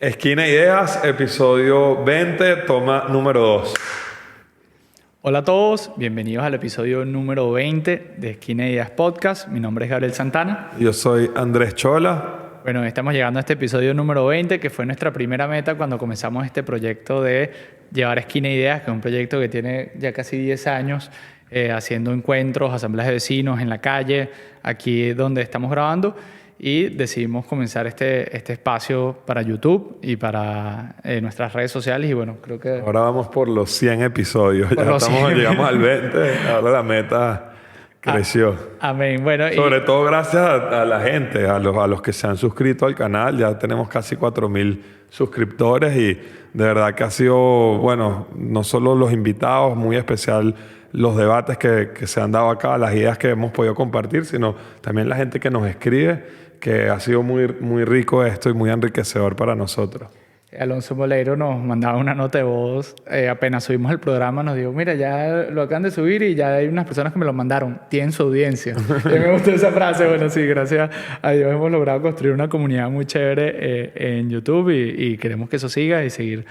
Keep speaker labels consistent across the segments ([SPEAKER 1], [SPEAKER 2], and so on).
[SPEAKER 1] Esquina Ideas, episodio 20, toma número 2.
[SPEAKER 2] Hola a todos, bienvenidos al episodio número 20 de Esquina Ideas Podcast. Mi nombre es Gabriel Santana.
[SPEAKER 1] Yo soy Andrés Chola.
[SPEAKER 2] Bueno, estamos llegando a este episodio número 20, que fue nuestra primera meta cuando comenzamos este proyecto de llevar Esquina Ideas, que es un proyecto que tiene ya casi 10 años, haciendo encuentros, asambleas de vecinos en la calle, aquí donde estamos grabando. Y decidimos comenzar este espacio para YouTube y para nuestras redes sociales. Y bueno, creo que...
[SPEAKER 1] Ahora vamos por los 100 episodios. Llegamos al 20. Ahora la meta creció.
[SPEAKER 2] Amén. Bueno,
[SPEAKER 1] Sobre todo gracias a la gente, a los que se han suscrito al canal. Ya tenemos casi 4,000 suscriptores y de verdad que ha sido, bueno, no solo los invitados, muy especial los debates que se han dado acá, las ideas que hemos podido compartir, sino también la gente que nos escribe, que ha sido muy, muy rico esto y muy enriquecedor para nosotros.
[SPEAKER 2] Alonso Moleiro nos mandaba una nota de voz, apenas subimos el programa, nos dijo, mira, ya lo acaban de subir y ya hay unas personas que me lo mandaron, tienen su audiencia. Y me gustó esa frase. Bueno, sí, gracias a Dios hemos logrado construir una comunidad muy chévere en YouTube y queremos que eso siga y seguir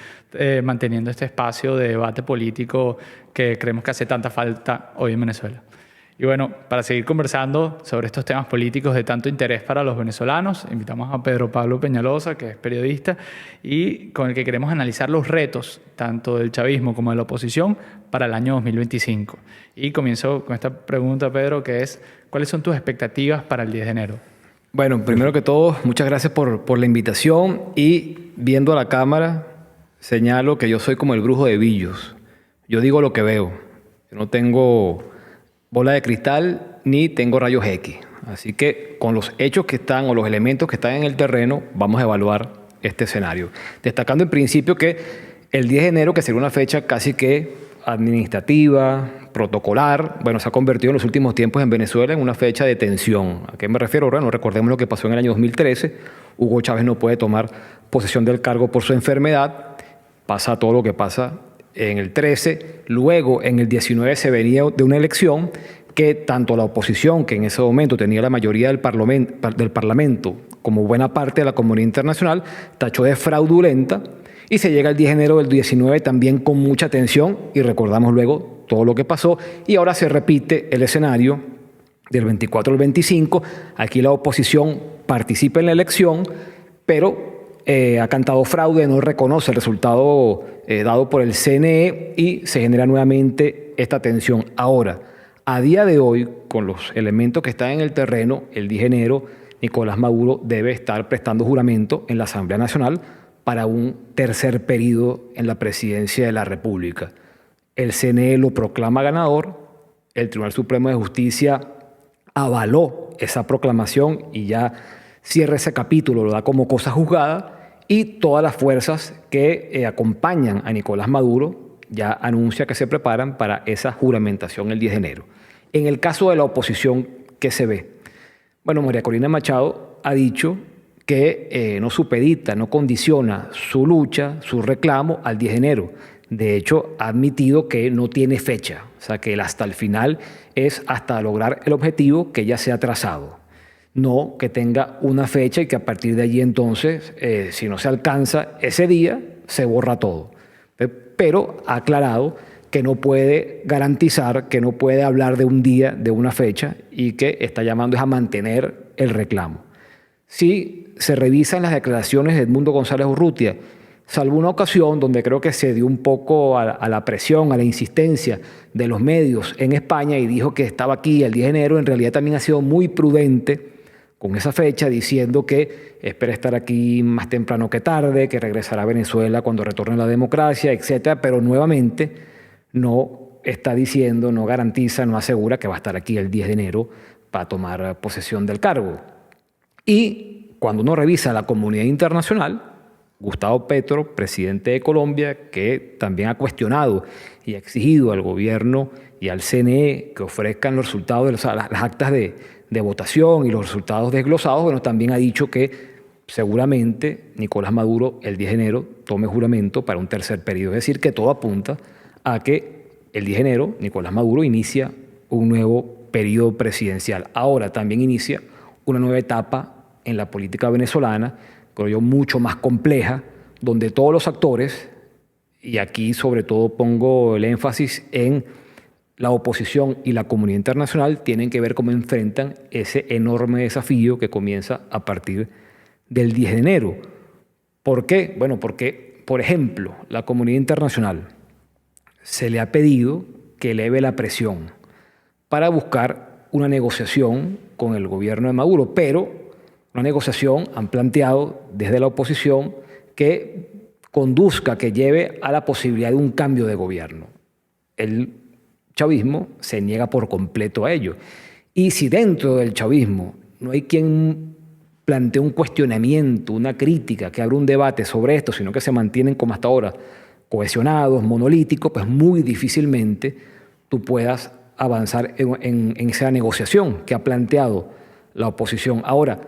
[SPEAKER 2] manteniendo este espacio de debate político que creemos que hace tanta falta hoy en Venezuela. Y bueno, para seguir conversando sobre estos temas políticos de tanto interés para los venezolanos, invitamos a Pedro Pablo Peñalosa, que es periodista, y con el que queremos analizar los retos, tanto del chavismo como de la oposición, para el año 2025. Y comienzo con esta pregunta, Pedro, que es, ¿cuáles son tus expectativas para el 10 de enero?
[SPEAKER 3] Bueno, primero que todo, muchas gracias por la invitación, y viendo a la cámara, señalo que yo soy como el brujo de Billos. Yo digo lo que veo. Yo no tengo bola de cristal ni tengo rayos X. Así que con los hechos que están o los elementos que están en el terreno vamos a evaluar este escenario. Destacando en principio que el 10 de enero, que sería una fecha casi que administrativa, protocolar, bueno, se ha convertido en los últimos tiempos en Venezuela en una fecha de tensión. ¿A qué me refiero? Bueno, recordemos lo que pasó en el año 2013. Hugo Chávez no puede tomar posesión del cargo por su enfermedad. Pasa todo lo que pasa en el 13, luego en el 19 se venía de una elección que tanto la oposición, que en ese momento tenía la mayoría del Parlamento, como buena parte de la comunidad internacional, tachó de fraudulenta, y se llega el 10 de enero del 19 también con mucha tensión, y recordamos luego todo lo que pasó, y ahora se repite el escenario del 24 al 25, aquí la oposición participa en la elección, pero ha cantado fraude, no reconoce el resultado dado por el CNE y se genera nuevamente esta tensión. Ahora, a día de hoy, con los elementos que están en el terreno, el 10 de enero, Nicolás Maduro debe estar prestando juramento en la Asamblea Nacional para un tercer periodo en la presidencia de la República. El CNE lo proclama ganador, el Tribunal Supremo de Justicia avaló esa proclamación y ya cierra ese capítulo, lo da como cosa juzgada, y todas las fuerzas que acompañan a Nicolás Maduro ya anuncia que se preparan para esa juramentación el 10 de enero. En el caso de la oposición, ¿qué se ve? Bueno, María Corina Machado ha dicho que no supedita, no condiciona su lucha, su reclamo al 10 de enero. De hecho, ha admitido que no tiene fecha, o sea, que el hasta el final es hasta lograr el objetivo que ya se ha trazado. No que tenga una fecha y que a partir de allí entonces, si no se alcanza ese día, se borra todo. Pero ha aclarado que no puede garantizar, que no puede hablar de un día, de una fecha, y que está llamando es a mantener el reclamo. Si se revisan las declaraciones de Edmundo González Urrutia, salvo una ocasión donde creo que se dio un poco a la presión, a la insistencia de los medios en España y dijo que estaba aquí el 10 de enero, en realidad también ha sido muy prudente con esa fecha, diciendo que espera estar aquí más temprano que tarde, que regresará a Venezuela cuando retorne la democracia, etcétera, pero nuevamente no está diciendo, no garantiza, no asegura que va a estar aquí el 10 de enero para tomar posesión del cargo. Y cuando uno revisa la comunidad internacional, Gustavo Petro, presidente de Colombia, que también ha cuestionado y ha exigido al gobierno y al CNE que ofrezcan los resultados de las actas de votación y los resultados desglosados, bueno, también ha dicho que seguramente Nicolás Maduro el 10 de enero tome juramento para un tercer periodo. Es decir, que todo apunta a que el 10 de enero Nicolás Maduro inicia un nuevo periodo presidencial. Ahora también inicia una nueva etapa en la política venezolana, creo yo, mucho más compleja, donde todos los actores, y aquí sobre todo pongo el énfasis en la oposición y la comunidad internacional, tienen que ver cómo enfrentan ese enorme desafío que comienza a partir del 10 de enero. ¿Por qué? Bueno, porque, por ejemplo, la comunidad internacional se le ha pedido que eleve la presión para buscar una negociación con el gobierno de Maduro, pero una negociación han planteado desde la oposición que conduzca, que lleve a la posibilidad de un cambio de gobierno. El chavismo se niega por completo a ello. Y si dentro del chavismo no hay quien plantee un cuestionamiento, una crítica, que abra un debate sobre esto, sino que se mantienen como hasta ahora cohesionados, monolíticos, pues muy difícilmente tú puedas avanzar en esa negociación que ha planteado la oposición. Ahora,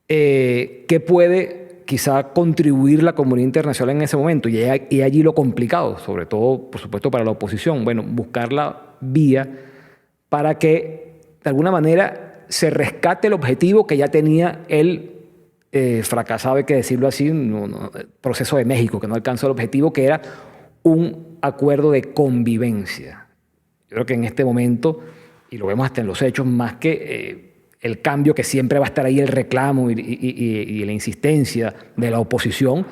[SPEAKER 3] ¿qué puede quizá contribuir la comunidad internacional en ese momento? Y allí lo complicado, sobre todo, por supuesto, para la oposición. Bueno, buscar la vía para que, de alguna manera, se rescate el objetivo que ya tenía el fracasado, hay que decirlo así, proceso de México, que no alcanzó el objetivo, que era un acuerdo de convivencia. Yo creo que en este momento, y lo vemos hasta en los hechos, más que el cambio que siempre va a estar ahí, el reclamo y la insistencia de la oposición,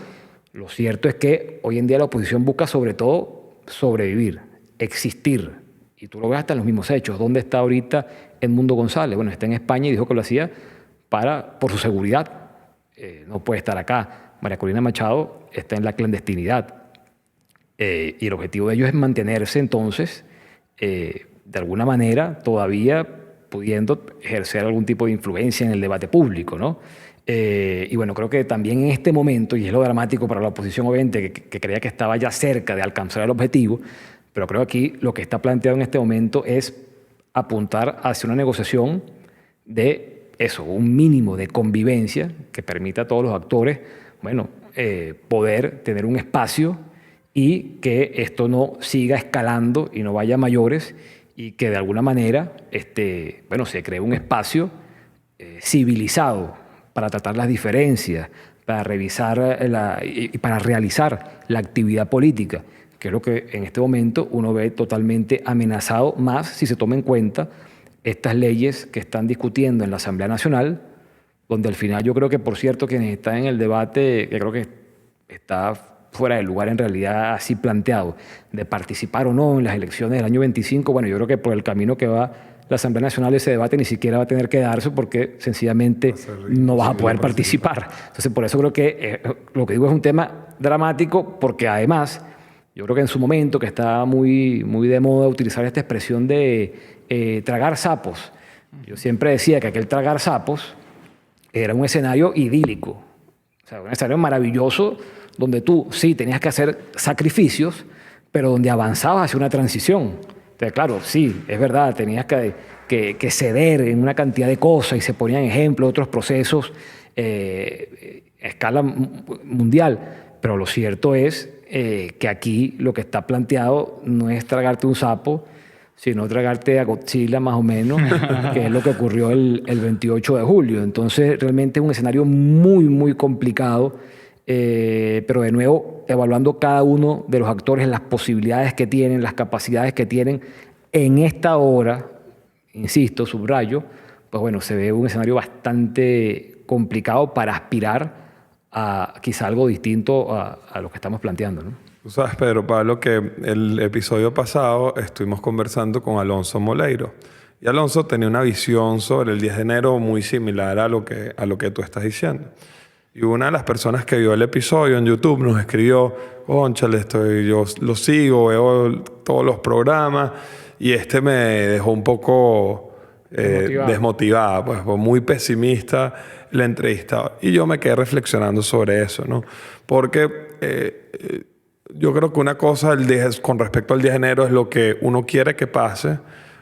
[SPEAKER 3] lo cierto es que hoy en día la oposición busca sobre todo sobrevivir, existir. Y tú lo ves hasta en los mismos hechos. ¿Dónde está ahorita Edmundo González? Bueno, está en España y dijo que lo hacía por su seguridad. No puede estar acá. María Corina Machado está en la clandestinidad. Y el objetivo de ellos es mantenerse entonces, de alguna manera, todavía pudiendo ejercer algún tipo de influencia en el debate público, ¿no? Y bueno, creo que también en este momento, y es lo dramático para la oposición, obviamente, que creía que estaba ya cerca de alcanzar el objetivo, pero creo que aquí lo que está planteado en este momento es apuntar hacia una negociación de eso, un mínimo de convivencia que permita a todos los actores, bueno, poder tener un espacio y que esto no siga escalando y no vaya a mayores, y que de alguna manera bueno, se cree un espacio civilizado para tratar las diferencias, para revisar y para realizar la actividad política, que es lo que en este momento uno ve totalmente amenazado, más si se toma en cuenta estas leyes que están discutiendo en la Asamblea Nacional, donde al final yo creo que, por cierto, quienes están en el debate, que creo que está fuera de lugar en realidad así planteado, de participar o no en las elecciones del año 25, bueno, yo creo que por el camino que va la Asamblea Nacional ese debate ni siquiera va a tener que darse porque sencillamente no vas a poder participar. Entonces, por eso creo que lo que digo es un tema dramático, porque además yo creo que en su momento, que está muy, muy de moda utilizar esta expresión de tragar sapos, yo siempre decía que aquel tragar sapos era un escenario idílico, o sea, un escenario maravilloso donde tú sí tenías que hacer sacrificios, pero donde avanzabas hacia una transición. Entonces, claro, sí, es verdad, tenías que ceder en una cantidad de cosas y se ponían ejemplos de otros procesos a escala mundial, pero lo cierto es que aquí lo que está planteado no es tragarte un sapo, sino tragarte a Godzilla más o menos, que es lo que ocurrió el 28 de julio. Entonces, realmente es un escenario muy, muy complicado, pero de nuevo, evaluando cada uno de los actores, las posibilidades que tienen, las capacidades que tienen en esta hora, insisto, subrayo, pues bueno, se ve un escenario bastante complicado para aspirar a quizá algo distinto a lo que estamos planteando, ¿no?
[SPEAKER 1] Tú sabes, Pedro Pablo, que el episodio pasado estuvimos conversando con Alonso Moleiro. Y Alonso tenía una visión sobre el 10 de enero muy similar a lo que tú estás diciendo. Y una de las personas que vio el episodio en YouTube nos escribió: cónchale, yo lo sigo, veo todos los programas, y me dejó un poco desmotivada, pues muy pesimista la entrevista. Y yo me quedé reflexionando sobre eso, ¿no? Porque yo creo que una cosa con respecto al 10 de enero es lo que uno quiere que pase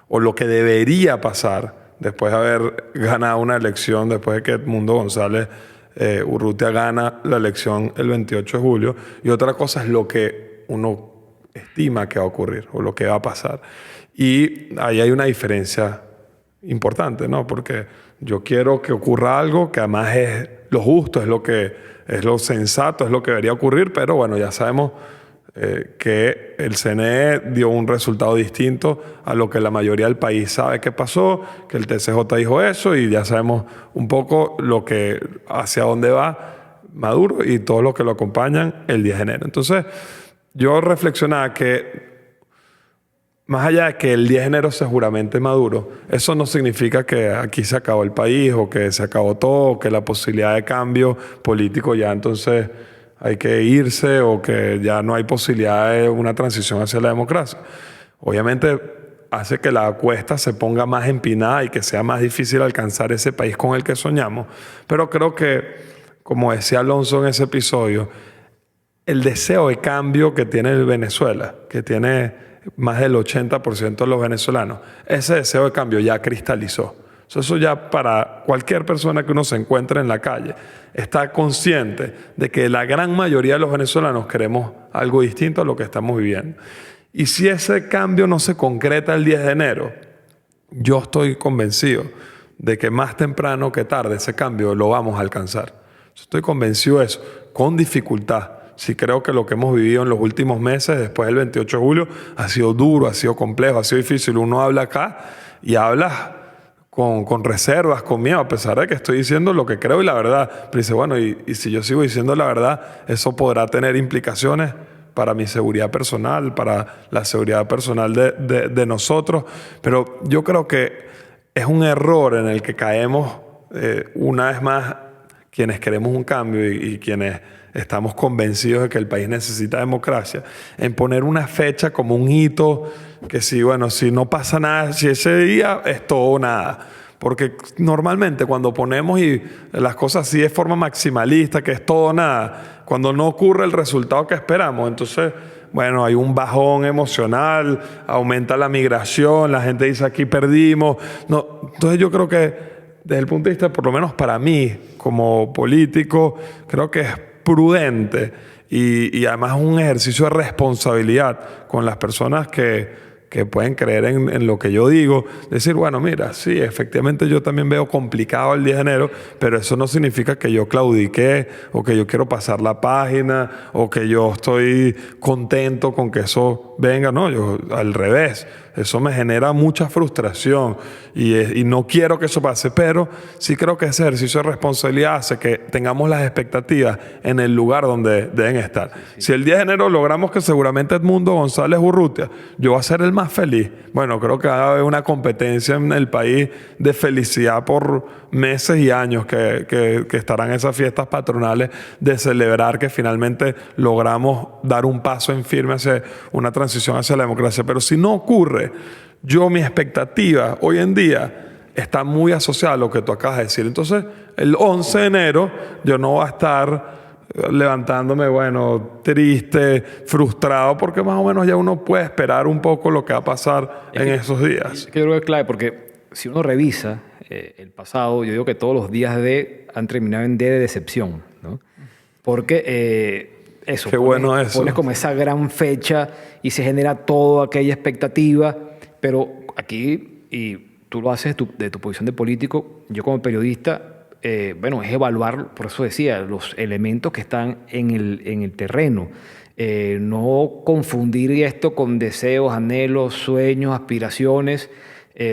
[SPEAKER 1] o lo que debería pasar después de haber ganado una elección, después de que Edmundo González Urrutia gana la elección el 28 de julio. Y otra cosa es lo que uno estima que va a ocurrir o lo que va a pasar. Y ahí hay una diferencia importante, ¿no? Porque yo quiero que ocurra algo que además es lo justo, es lo sensato, es lo que debería ocurrir, pero bueno, ya sabemos que el CNE dio un resultado distinto a lo que la mayoría del país sabe que pasó, que el TCJ dijo eso y ya sabemos un poco hacia dónde va Maduro y todos los que lo acompañan el 10 de enero. Entonces, yo reflexionaba que más allá de que el 10 de enero se juramente Maduro, eso no significa que aquí se acabó el país o que se acabó todo, o que la posibilidad de cambio político ya entonces hay que irse o que ya no hay posibilidad de una transición hacia la democracia. Obviamente hace que la cuesta se ponga más empinada y que sea más difícil alcanzar ese país con el que soñamos. Pero creo que, como decía Alonso en ese episodio, el deseo de cambio que tiene Venezuela, que tiene más del 80% de los venezolanos, ese deseo de cambio ya cristalizó. Eso ya para cualquier persona que uno se encuentre en la calle está consciente de que la gran mayoría de los venezolanos queremos algo distinto a lo que estamos viviendo. Y si ese cambio no se concreta el 10 de enero, yo estoy convencido de que más temprano que tarde ese cambio lo vamos a alcanzar. Estoy convencido de eso, con dificultad. Sí creo que lo que hemos vivido en los últimos meses, después del 28 de julio, ha sido duro, ha sido complejo, ha sido difícil. Uno habla acá y habla con reservas, con miedo, a pesar de que estoy diciendo lo que creo y la verdad. Pero dice, bueno, y si yo sigo diciendo la verdad, eso podrá tener implicaciones para mi seguridad personal, para la seguridad personal de nosotros. Pero yo creo que es un error en el que caemos una vez más quienes queremos un cambio y quienes estamos convencidos de que el país necesita democracia, en poner una fecha como un hito que si no pasa nada, si ese día es todo o nada. Porque normalmente cuando ponemos las cosas así de forma maximalista, que es todo o nada, cuando no ocurre el resultado que esperamos, entonces, bueno, hay un bajón emocional, aumenta la migración, la gente dice aquí perdimos. No, entonces yo creo que desde el punto de vista, por lo menos para mí, como político, creo que es prudente y además un ejercicio de responsabilidad con las personas que pueden creer en lo que yo digo. Decir, bueno, mira, sí, efectivamente yo también veo complicado el 10 de enero, pero eso no significa que yo claudiqué o que yo quiero pasar la página o que yo estoy contento con que eso venga. No, yo al revés. Eso me genera mucha frustración y no quiero que eso pase, pero sí creo que ese ejercicio de responsabilidad hace que tengamos las expectativas en el lugar donde deben estar. Sí. Si el 10 de enero logramos que seguramente Edmundo González Urrutia, yo voy a ser el más feliz. Bueno, creo que va a haber una competencia en el país de felicidad por meses y años que estarán esas fiestas patronales de celebrar que finalmente logramos dar un paso en firme hacia una transición hacia la democracia. Pero si no ocurre, mi expectativa hoy en día está muy asociada a lo que tú acabas de decir. Entonces, el 11 de enero yo no voy a estar levantándome, triste, frustrado, porque más o menos ya uno puede esperar un poco lo que va a pasar en esos días.
[SPEAKER 3] Yo creo que es clave, porque si uno revisa el pasado, yo digo que todos los días han terminado en D de decepción, ¿no? Porque
[SPEAKER 1] Qué bueno eso.
[SPEAKER 3] Pones como esa gran fecha y se genera toda aquella expectativa, pero aquí, y tú lo haces de tu posición de político, yo como periodista, es evaluar, por eso decía, los elementos que están en el terreno. No confundir esto con deseos, anhelos, sueños, aspiraciones,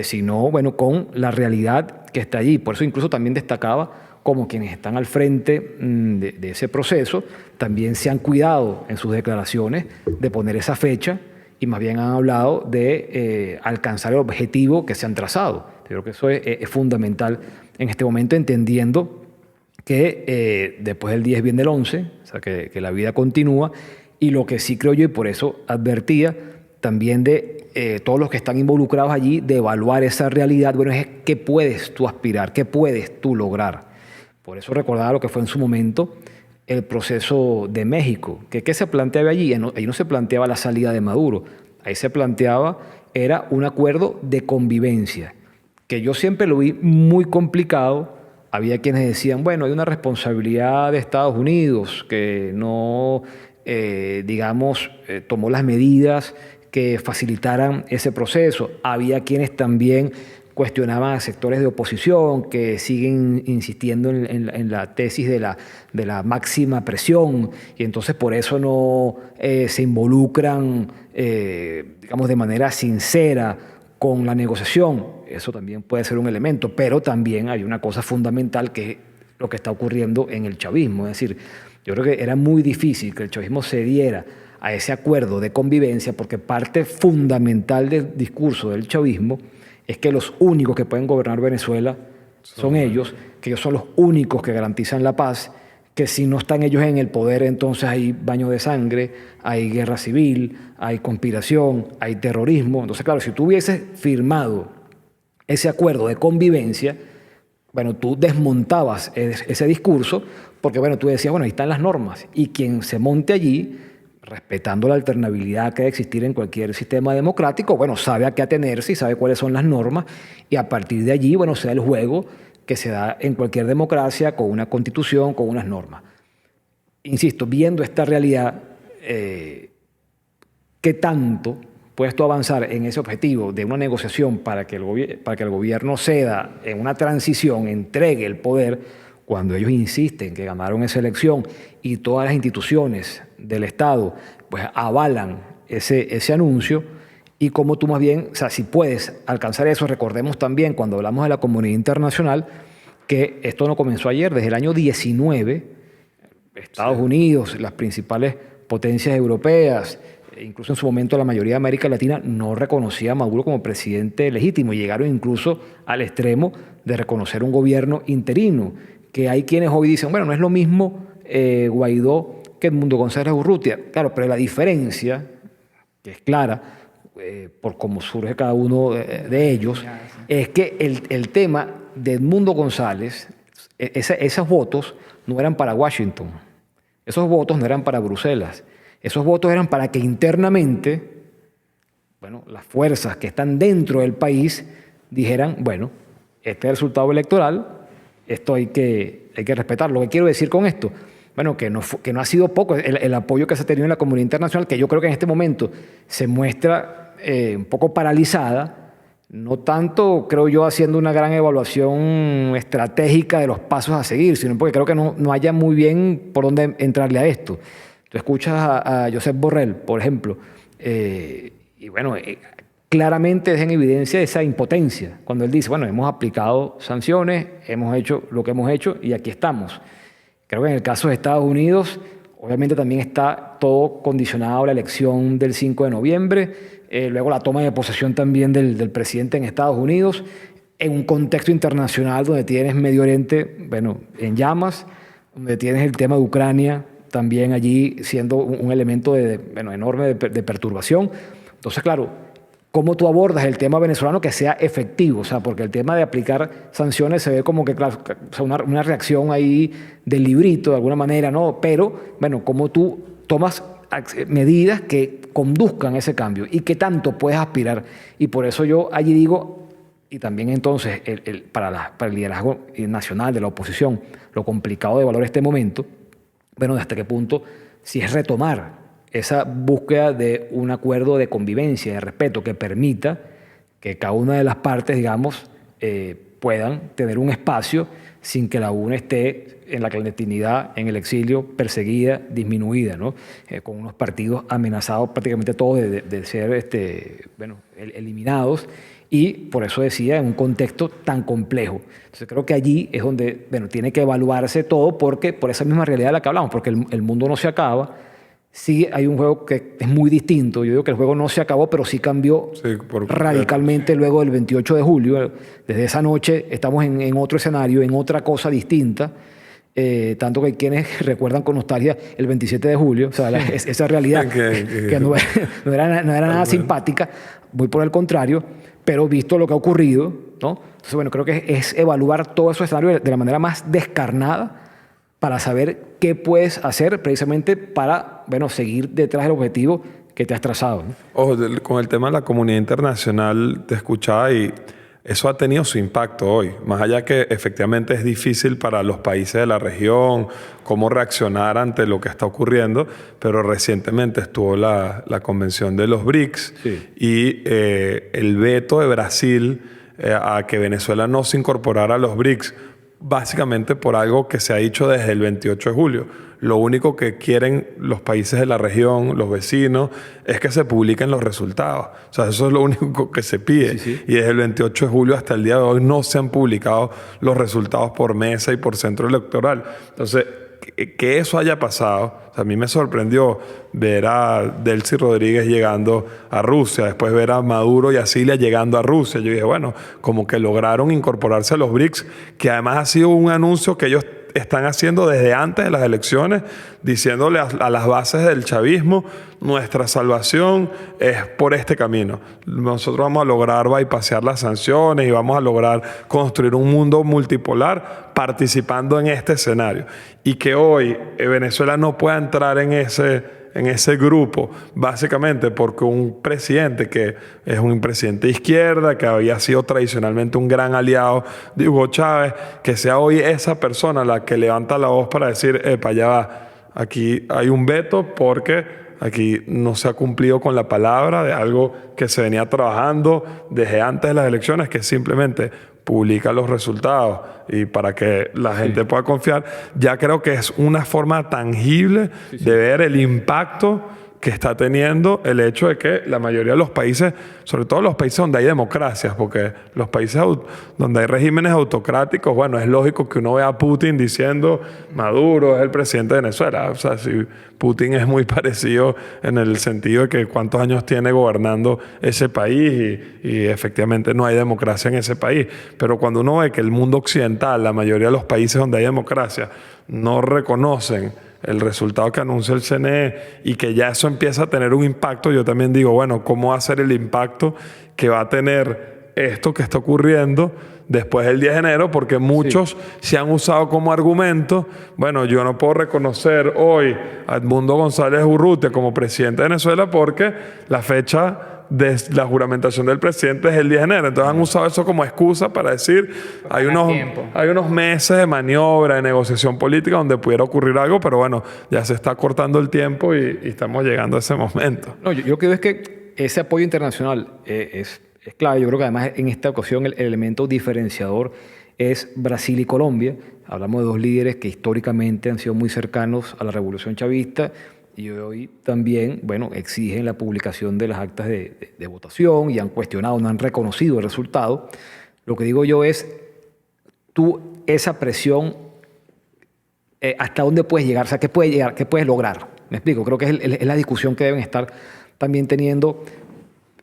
[SPEAKER 3] sino con la realidad que está allí. Por eso incluso también destacaba como quienes están al frente de ese proceso también se han cuidado en sus declaraciones de poner esa fecha y más bien han hablado de alcanzar el objetivo que se han trazado. Yo creo que eso es fundamental en este momento, entendiendo que después del 10 viene el 11, o sea, que la vida continúa, y lo que sí creo yo, y por eso advertía también de todos los que están involucrados allí, de evaluar esa realidad, es qué puedes tú aspirar, qué puedes tú lograr. Por eso recordaba lo que fue en su momento el proceso de México. ¿Qué se planteaba allí? Ahí no se planteaba la salida de Maduro. Ahí se planteaba, era un acuerdo de convivencia, que yo siempre lo vi muy complicado. Había quienes decían, hay una responsabilidad de Estados Unidos que no, tomó las medidas que facilitaran ese proceso. Había quienes también cuestionaban a sectores de oposición que siguen insistiendo en la tesis de la máxima presión, y entonces por eso no se involucran, digamos, de manera sincera con la negociación. Eso también puede ser un elemento, pero también hay una cosa fundamental que es lo que está ocurriendo en el chavismo. Es decir, yo creo que era muy difícil que el chavismo cediera a ese acuerdo de convivencia, porque parte fundamental del discurso del chavismo es que los únicos que pueden gobernar Venezuela son ellos, que ellos son los únicos que garantizan la paz, que si no están ellos en el poder, entonces hay baño de sangre, hay guerra civil, hay conspiración, hay terrorismo. Entonces, claro, si tú hubieses firmado ese acuerdo de convivencia, bueno, tú desmontabas ese discurso, porque bueno, tú decías, bueno, ahí están las normas, y quien se monte allí, respetando la alternabilidad que debe existir en cualquier sistema democrático, bueno, sabe a qué atenerse y sabe cuáles son las normas, y a partir de allí, bueno, se da el juego que se da en cualquier democracia con una constitución, con unas normas. Insisto, viendo esta realidad, ¿qué tanto puedes tú avanzar en ese objetivo de una negociación para que el gobierno ceda en una transición, entregue el poder, cuando ellos insisten que ganaron esa elección y todas las instituciones del Estado pues avalan ese anuncio? Y cómo tú más bien, o sea, si puedes alcanzar eso. Recordemos también cuando hablamos de la comunidad internacional que esto no comenzó ayer. Desde el año 19, Estados Unidos, las principales potencias europeas, incluso en su momento la mayoría de América Latina, no reconocía a Maduro como presidente legítimo, y llegaron incluso al extremo de reconocer un gobierno interino, que hay quienes hoy dicen, bueno, no es lo mismo Guaidó que Edmundo González Urrutia. Claro, pero la diferencia, que es clara, por cómo surge cada uno de ellos, es que el tema de Edmundo González, esos votos no eran para Washington, esos votos no eran para Bruselas, esos votos eran para que internamente, bueno, las fuerzas que están dentro del país dijeran, bueno, este es el resultado electoral, esto hay que respetarlo. ¿Qué quiero decir con esto? Bueno, que no ha sido poco el apoyo que se ha tenido en la comunidad internacional, que yo creo que en este momento se muestra un poco paralizada, no tanto, creo yo, haciendo una gran evaluación estratégica de los pasos a seguir, sino porque creo que no haya muy bien por dónde entrarle a esto. Tú escuchas a Josep Borrell, por ejemplo, y bueno, claramente deja en evidencia esa impotencia cuando él dice, bueno, hemos aplicado sanciones, hemos hecho lo que hemos hecho y aquí estamos. Creo que en el caso de Estados Unidos, obviamente también está todo condicionado a la elección del 5 de noviembre, luego la toma de posesión también del presidente en Estados Unidos, en un contexto internacional donde tienes Medio Oriente, bueno, en llamas, donde tienes el tema de Ucrania también allí siendo un elemento enorme de perturbación. Entonces, claro, ¿cómo tú abordas el tema venezolano que sea efectivo? O sea, porque el tema de aplicar sanciones se ve como que, claro, una reacción ahí del librito, de alguna manera, ¿no? Pero, bueno, ¿cómo tú tomas medidas que conduzcan ese cambio? ¿Y qué tanto puedes aspirar? Y por eso yo allí digo, y también entonces para el liderazgo nacional de la oposición, lo complicado de evaluar este momento, bueno, ¿hasta qué punto si es retomar esa búsqueda de un acuerdo de convivencia, de respeto, que permita que cada una de las partes, digamos, puedan tener un espacio sin que la una esté en la clandestinidad, en el exilio, perseguida, disminuida, ¿no? Con unos partidos amenazados prácticamente todos de ser eliminados, y por eso decía, en un contexto tan complejo. Entonces creo que allí es donde tiene que evaluarse todo, porque por esa misma realidad de la que hablamos, porque el mundo no se acaba. Sí, hay un juego que es muy distinto. Yo digo que el juego no se acabó, pero sí cambió radicalmente luego del 28 de julio. Desde esa noche estamos en otro escenario, en otra cosa distinta. Tanto que hay quienes recuerdan con nostalgia el 27 de julio. O sea, esa realidad que no era nada simpática, muy por el contrario, pero visto lo que ha ocurrido, ¿no? Entonces, bueno, creo que es evaluar todo ese escenario de la manera más descarnada, para saber qué puedes hacer precisamente para, seguir detrás del objetivo que te has trazado, ¿no?
[SPEAKER 1] Ojo, con el tema de la comunidad internacional te escuchaba y eso ha tenido su impacto hoy. Más allá que efectivamente es difícil para los países de la región cómo reaccionar ante lo que está ocurriendo, pero recientemente estuvo la convención de los BRICS, sí, y el veto de Brasil a que Venezuela no se incorporara a los BRICS, básicamente por algo que se ha dicho desde el 28 de julio. Lo único que quieren los países de la región, los vecinos, es que se publiquen los resultados. O sea, eso es lo único que se pide.
[SPEAKER 3] Sí.
[SPEAKER 1] Y desde el 28 de julio hasta el día de hoy no se han publicado los resultados por mesa y por centro electoral. Entonces, que eso haya pasado, o sea, a mí me sorprendió ver a Delcy Rodríguez llegando a Rusia, después ver a Maduro y a Cilia llegando a Rusia. Yo dije, bueno, como que lograron incorporarse a los BRICS, que además ha sido un anuncio que ellos están haciendo desde antes de las elecciones, diciéndole a las bases del chavismo, nuestra salvación es por este camino. Nosotros vamos a lograr bypassear las sanciones y vamos a lograr construir un mundo multipolar participando en este escenario. Y que hoy Venezuela no pueda entrar en ese grupo, básicamente porque un presidente que es un presidente de izquierda, que había sido tradicionalmente un gran aliado de Hugo Chávez, que sea hoy esa persona la que levanta la voz para decir, epa, ya va, aquí hay un veto porque aquí no se ha cumplido con la palabra de algo que se venía trabajando desde antes de las elecciones, que simplemente publica los resultados y para que la gente pueda confiar. Ya creo que es una forma tangible de ver el impacto que está teniendo el hecho de que la mayoría de los países, sobre todo los países donde hay democracias, porque los países donde hay regímenes autocráticos, bueno, es lógico que uno vea a Putin diciendo Maduro es el presidente de Venezuela. O sea, si Putin es muy parecido en el sentido de que cuántos años tiene gobernando ese país y efectivamente no hay democracia en ese país. Pero cuando uno ve que el mundo occidental, la mayoría de los países donde hay democracia, no reconocen el resultado que anuncia el CNE y que ya eso empieza a tener un impacto, yo también digo, bueno, ¿cómo va a ser el impacto que va a tener esto que está ocurriendo después del 10 de enero? Porque muchos se han usado como argumento, bueno, yo no puedo reconocer hoy a Edmundo González Urrutia como presidente de Venezuela porque la fecha de la juramentación del presidente es el 10 de enero. Entonces han usado eso como excusa para decir hay unos meses de maniobra, de negociación política donde pudiera ocurrir algo, pero bueno, ya se está cortando el tiempo y estamos llegando a ese momento.
[SPEAKER 3] No, yo lo que veo es que ese apoyo internacional es clave. Yo creo que además en esta ocasión el elemento diferenciador es Brasil y Colombia. Hablamos de dos líderes que históricamente han sido muy cercanos a la revolución chavista y hoy también, bueno, exigen la publicación de las actas de votación y han cuestionado, no han reconocido el resultado. Lo que digo yo es, tú esa presión, ¿hasta dónde puedes llegar? O sea, ¿qué puedes llegar? ¿Qué puedes lograr? ¿Me explico? Creo que es la discusión que deben estar también teniendo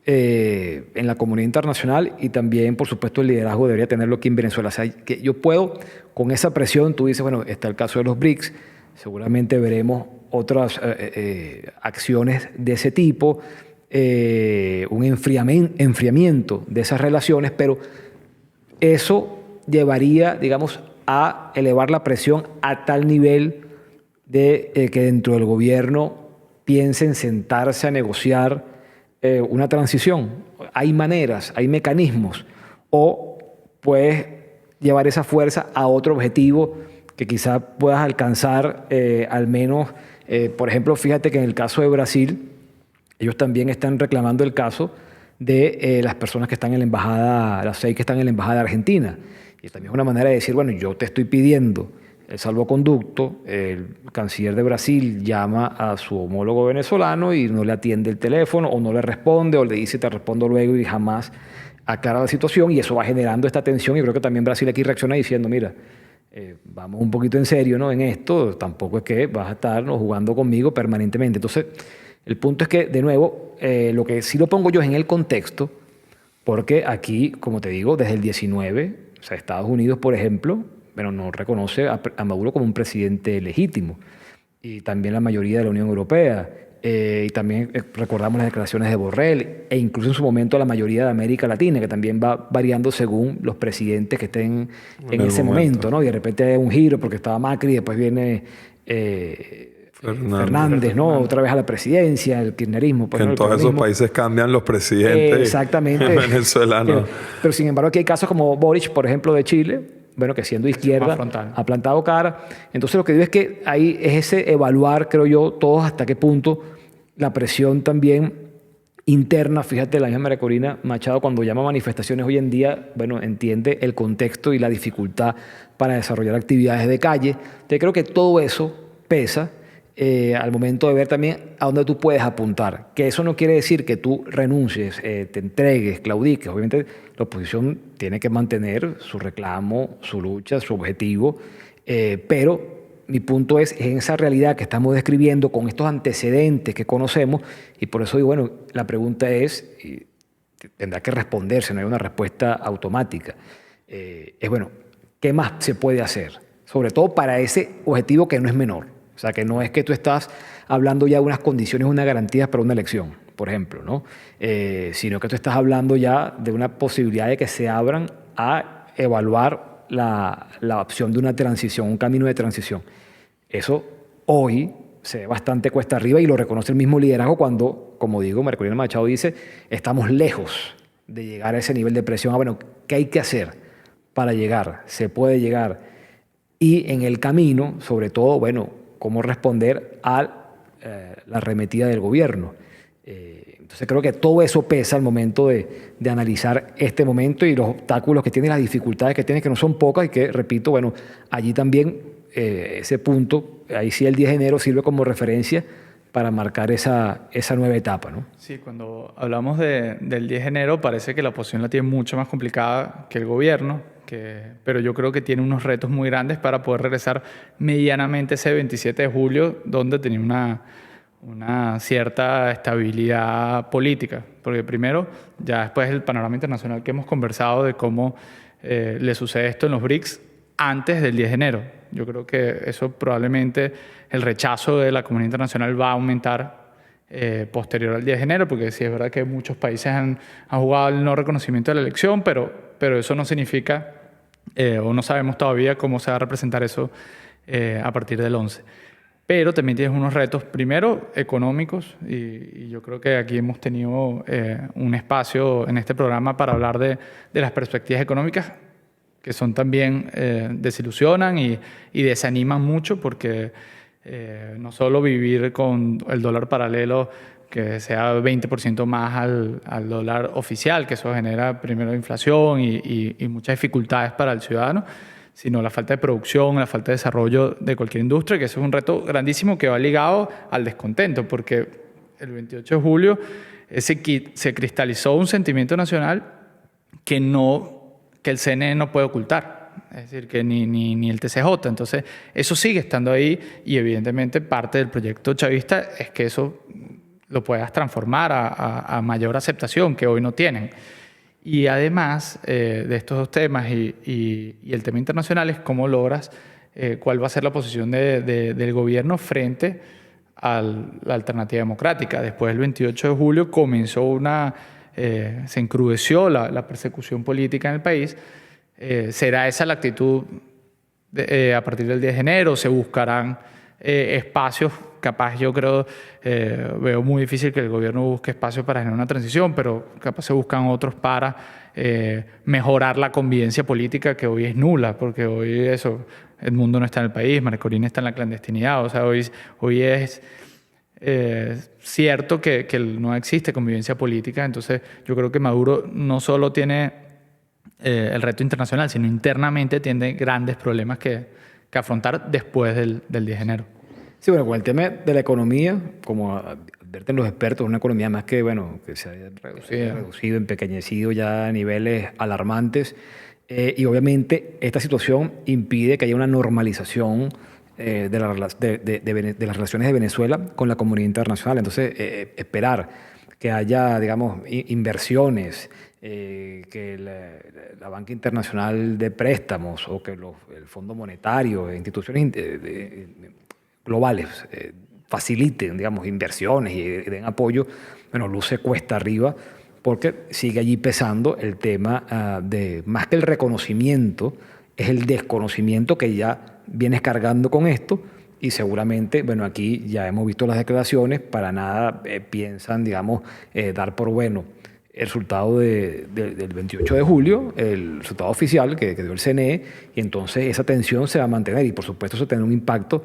[SPEAKER 3] en la comunidad internacional y también, por supuesto, el liderazgo debería tenerlo aquí en Venezuela. O sea, que yo puedo, con esa presión, tú dices, bueno, está el caso de los BRICS, seguramente veremos otras acciones de ese tipo, un enfriamiento de esas relaciones, pero eso llevaría, digamos, a elevar la presión a tal nivel de que dentro del gobierno piensen sentarse a negociar una transición. Hay maneras, hay mecanismos, o puedes llevar esa fuerza a otro objetivo que quizá puedas alcanzar al menos. Por ejemplo, fíjate que en el caso de Brasil, ellos también están reclamando el caso de las personas que están en la embajada, las 6 que están en la embajada de Argentina. Y también es una manera de decir, bueno, yo te estoy pidiendo el salvoconducto, el canciller de Brasil llama a su homólogo venezolano y no le atiende el teléfono o no le responde o le dice te respondo luego y jamás aclara la situación y eso va generando esta tensión y creo que también Brasil aquí reacciona diciendo, mira, vamos un poquito en serio, ¿no? En esto, tampoco es que vas a estar jugando conmigo permanentemente. Entonces, el punto es que, de nuevo, lo que sí lo pongo yo es en el contexto, porque aquí, como te digo, desde el 19, o sea, Estados Unidos, por ejemplo, bueno, no reconoce a Maduro como un presidente legítimo. Y también la mayoría de la Unión Europea. Y también recordamos las declaraciones de Borrell e incluso en su momento la mayoría de América Latina, que también va variando según los presidentes que estén en ese momento, ¿no? Y de repente hay un giro porque estaba Macri y después viene Fernández, ¿no? Otra vez a la presidencia, el kirchnerismo. Pues,
[SPEAKER 1] que en todos esos países cambian los presidentes.
[SPEAKER 3] Exactamente.
[SPEAKER 1] Venezolanos.
[SPEAKER 3] Pero sin embargo aquí hay casos como Boric, por ejemplo, de Chile, bueno, que siendo izquierda ha plantado cara. Entonces lo que digo es que ahí es ese evaluar, creo yo, todos hasta qué punto la presión también interna. Fíjate, la misma María Corina Machado, cuando llama manifestaciones hoy en día, bueno, entiende el contexto y la dificultad para desarrollar actividades de calle. Entonces creo que todo eso pesa al momento de ver también a dónde tú puedes apuntar. Que eso no quiere decir que tú renuncies, te entregues, claudiques. Obviamente la oposición tiene que mantener su reclamo, su lucha, su objetivo, pero mi punto es en esa realidad que estamos describiendo con estos antecedentes que conocemos, y por eso digo, bueno, la pregunta es, y tendrá que responderse, no hay una respuesta automática, es bueno, ¿qué más se puede hacer? Sobre todo para ese objetivo que no es menor. O sea, que no es que tú estás hablando ya de unas condiciones, unas garantías para una elección, por ejemplo, ¿no? Sino que tú estás hablando ya de una posibilidad de que se abran a evaluar la opción de una transición, un camino de transición. Eso hoy se ve bastante cuesta arriba y lo reconoce el mismo liderazgo cuando, como digo, María Corina Machado dice, estamos lejos de llegar a ese nivel de presión. Bueno, ¿qué hay que hacer para llegar? ¿Se puede llegar? Y en el camino, sobre todo, bueno, cómo responder a la arremetida del gobierno. Entonces creo que todo eso pesa al momento de analizar este momento y los obstáculos que tiene, las dificultades que tiene, que no son pocas y que, repito, bueno, allí también ese punto, ahí sí el 10 de enero sirve como referencia para marcar esa nueva etapa, ¿no?
[SPEAKER 2] Sí, cuando hablamos del 10 de enero parece que la oposición la tiene mucho más complicada que el gobierno, pero yo creo que tiene unos retos muy grandes para poder regresar medianamente ese 27 de julio, donde tenía una cierta estabilidad política. Porque primero, ya después del panorama internacional que hemos conversado de cómo le sucede esto en los BRICS antes del 10 de enero. Yo creo que eso probablemente, el rechazo de la comunidad internacional va a aumentar posterior al 10 de enero, porque sí es verdad que muchos países han jugado el no reconocimiento de la elección, pero eso no significa, o no sabemos todavía cómo se va a representar eso a partir del 11. Pero también tienes unos retos, primero, económicos, y yo creo que aquí hemos tenido un espacio en este programa para hablar de las perspectivas económicas, que son también desilusionan y desaniman mucho, porque no solo vivir con el dólar paralelo que sea 20% más al dólar oficial, que eso genera primero inflación y muchas dificultades para el ciudadano, sino la falta de producción, la falta de desarrollo de cualquier industria, que eso es un reto grandísimo que va ligado al descontento, porque el 28 de julio se cristalizó un sentimiento nacional que el CNE no puede ocultar, es decir, que ni el TCJ. Entonces, eso sigue estando ahí y evidentemente parte del proyecto chavista es que eso lo puedas transformar a mayor aceptación que hoy no tienen. Y además de estos dos temas y el tema internacional es cómo logras, cuál va a ser la posición del gobierno frente a la alternativa democrática. Después del 28 de julio comenzó se encrudeció la persecución política en el país. ¿Será esa la actitud a partir del 10 de enero? ¿Se buscarán espacios? Capaz yo creo, veo muy difícil que el gobierno busque espacios para generar una transición, pero capaz se buscan otros para mejorar la convivencia política, que hoy es nula, porque hoy el mundo no está en el país, María Corina está en la clandestinidad, o sea, hoy es cierto que no existe convivencia política. Entonces yo creo que Maduro no solo tiene el reto internacional, sino internamente tiene grandes problemas que afrontar después del 10 de enero.
[SPEAKER 3] Sí, bueno, con el tema de la economía, como advierten los expertos, una economía más que, bueno, que se ha reducido, empequeñecido ya a niveles alarmantes, y obviamente esta situación impide que haya una normalización de las relaciones de Venezuela con la comunidad internacional. Entonces, esperar que haya, digamos, inversiones, que la Banca Internacional de Préstamos o que el Fondo Monetario, instituciones globales faciliten, digamos, inversiones y den apoyo, bueno, luce cuesta arriba, porque sigue allí pesando el tema de, más que el reconocimiento, es el desconocimiento que ya vienes cargando con esto, y seguramente, bueno, aquí ya hemos visto las declaraciones, para nada piensan, digamos, dar por bueno el resultado del 28 de julio, el resultado oficial que dio el CNE, y entonces esa tensión se va a mantener y por supuesto eso tendrá un impacto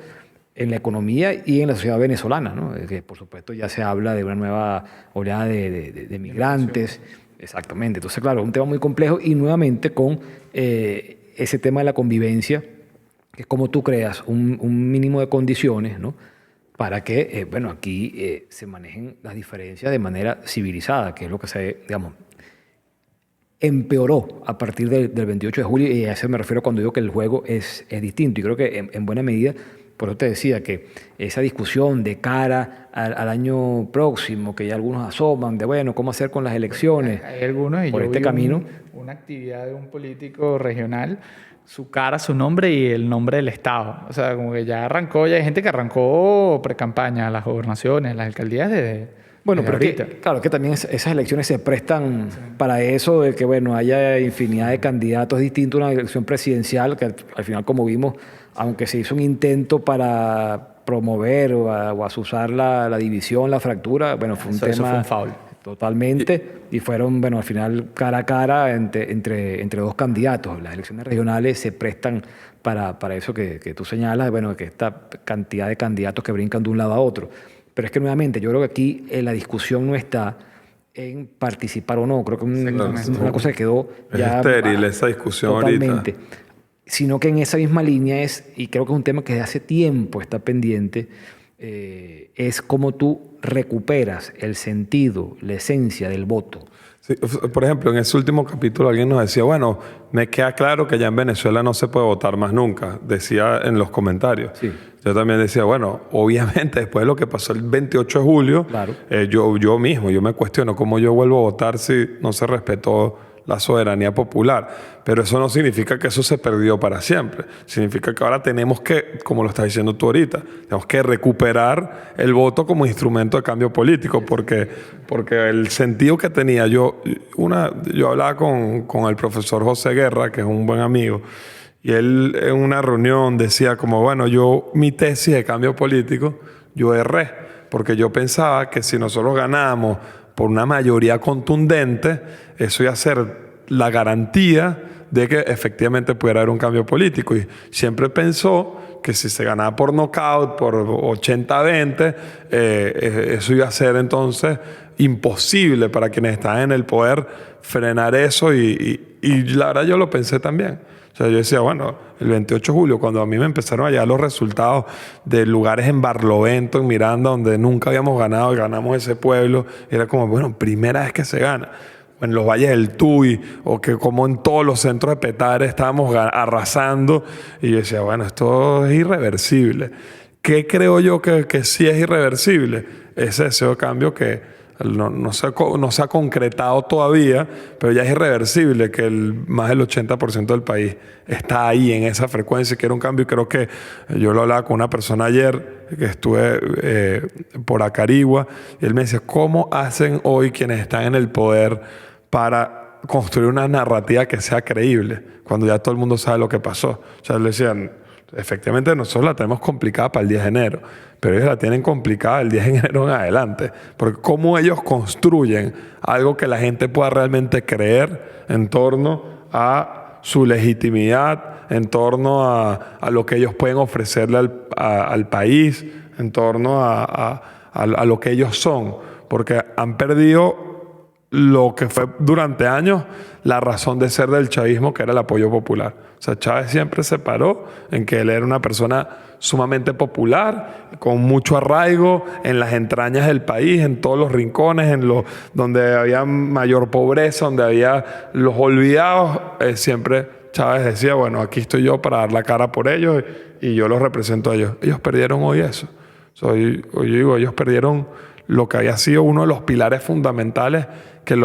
[SPEAKER 3] en la economía y en la sociedad venezolana, ¿no? Que por supuesto ya se habla de una nueva oleada de migrantes. Exactamente. Entonces, claro, es un tema muy complejo y nuevamente con ese tema de la convivencia, que es como tú creas un mínimo de condiciones, ¿no? Para que, bueno, aquí se manejen las diferencias de manera civilizada, que es lo que se, digamos, empeoró a partir del 28 de julio, y a eso me refiero cuando digo que el juego es distinto. Y creo que en buena medida, por eso te decía que esa discusión de cara al año próximo, que ya algunos asoman, de bueno, cómo hacer con las elecciones,
[SPEAKER 2] Hay algunos, y
[SPEAKER 3] por
[SPEAKER 2] yo
[SPEAKER 3] este
[SPEAKER 2] vi
[SPEAKER 3] camino.
[SPEAKER 2] una actividad de un político regional, su cara, su nombre y el nombre del estado. O sea, como que ya arrancó, ya hay gente que arrancó pre-campaña, las gobernaciones, las alcaldías
[SPEAKER 3] Bueno,
[SPEAKER 2] desde
[SPEAKER 3] pero es que,
[SPEAKER 2] ahorita.
[SPEAKER 3] claro, que también esas elecciones se prestan para eso, de que, bueno, haya infinidad de candidatos distintos a una elección presidencial, que al final, como vimos, aunque se hizo un intento para promover o asusar la división, la fractura, bueno, fue un
[SPEAKER 2] Eso
[SPEAKER 3] tema
[SPEAKER 2] fue un foul.
[SPEAKER 3] totalmente, y fueron, bueno, al final cara a cara entre dos candidatos. Las elecciones regionales se prestan para eso que tú señalas, bueno, que esta cantidad de candidatos que brincan de un lado a otro. Pero es que nuevamente, yo creo que aquí la discusión no está en participar o no. Creo que es una cosa que quedó
[SPEAKER 1] Es
[SPEAKER 3] ya
[SPEAKER 1] estéril esa discusión
[SPEAKER 3] totalmente.
[SPEAKER 1] ahorita.
[SPEAKER 3] Sino que en esa misma línea es, y creo que es un tema que desde hace tiempo está pendiente, es cómo tú recuperas el sentido, la esencia del voto.
[SPEAKER 1] Sí, por ejemplo, en ese último capítulo alguien nos decía, bueno, me queda claro que ya en Venezuela no se puede votar más nunca, decía en los comentarios.
[SPEAKER 3] Sí.
[SPEAKER 1] Yo también decía, bueno, obviamente después de lo que pasó el 28 de julio,
[SPEAKER 3] Claro.
[SPEAKER 1] yo mismo, yo me cuestiono cómo yo vuelvo a votar si no se respetó la soberanía popular. Pero eso no significa que eso se perdió para siempre. Significa que ahora tenemos que, como lo estás diciendo tú ahorita, tenemos que recuperar el voto como instrumento de cambio político, porque el sentido que tenía yo hablaba con el profesor José Guerra, que es un buen amigo, y él en una reunión decía como, bueno, mi tesis de cambio político, yo erré, porque yo pensaba que si nosotros ganábamos por una mayoría contundente, eso iba a ser la garantía de que efectivamente pudiera haber un cambio político. Y siempre pensó que si se ganaba por nocaut, por 80-20, eso iba a ser entonces imposible para quienes estaban en el poder frenar eso. Y la verdad yo lo pensé también. O sea, yo decía, bueno, el 28 de julio, cuando a mí me empezaron a llegar los resultados de lugares en Barlovento, en Miranda, donde nunca habíamos ganado, y ganamos ese pueblo, era como, bueno, primera vez que se gana. En los valles del Tuy, o que como en todos los centros de Petare estábamos arrasando, y yo decía, bueno, esto es irreversible. ¿Qué creo yo que sí es irreversible? Ese deseo de cambio que no se ha concretado todavía, pero ya es irreversible, que más del 80% del país está ahí en esa frecuencia y quiere un cambio. Y creo que yo lo hablaba con una persona ayer que estuve por Acarigua, y él me decía, ¿cómo hacen hoy quienes están en el poder para construir una narrativa que sea creíble cuando ya todo el mundo sabe lo que pasó? O sea, le decían, efectivamente nosotros la tenemos complicada para el 10 de enero, pero ellos la tienen complicada el 10 de enero en adelante, porque cómo ellos construyen algo que la gente pueda realmente creer en torno a su legitimidad, en torno a lo que ellos pueden ofrecerle al país, en torno a lo que ellos son, porque han perdido lo que fue durante años la razón de ser del chavismo, que era el apoyo popular. O sea, Chávez siempre se paró en que él era una persona sumamente popular, con mucho arraigo en las entrañas del país, en todos los rincones, donde había mayor pobreza, donde había los olvidados. Siempre Chávez decía, bueno, aquí estoy yo para dar la cara por ellos y yo los represento a ellos. Ellos perdieron hoy eso. Hoy yo digo, ellos perdieron lo que había sido uno de los pilares fundamentales que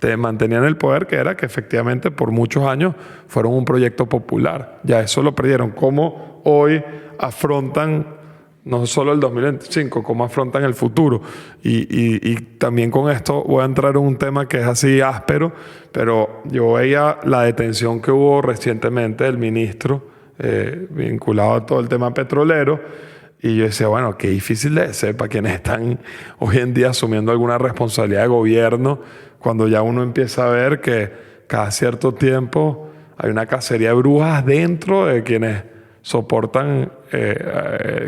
[SPEAKER 1] te mantenían en el poder, que era que efectivamente por muchos años fueron un proyecto popular. Ya eso lo perdieron. ¿Cómo hoy afrontan no solo el 2025, cómo afrontan el futuro? Y también con esto voy a entrar en un tema que es así áspero, pero yo veía la detención que hubo recientemente del ministro vinculado a todo el tema petrolero. Y yo decía, bueno, qué difícil debe ser para quienes están hoy en día asumiendo alguna responsabilidad de gobierno, cuando ya uno empieza a ver que cada cierto tiempo hay una cacería de brujas dentro de quienes soportan,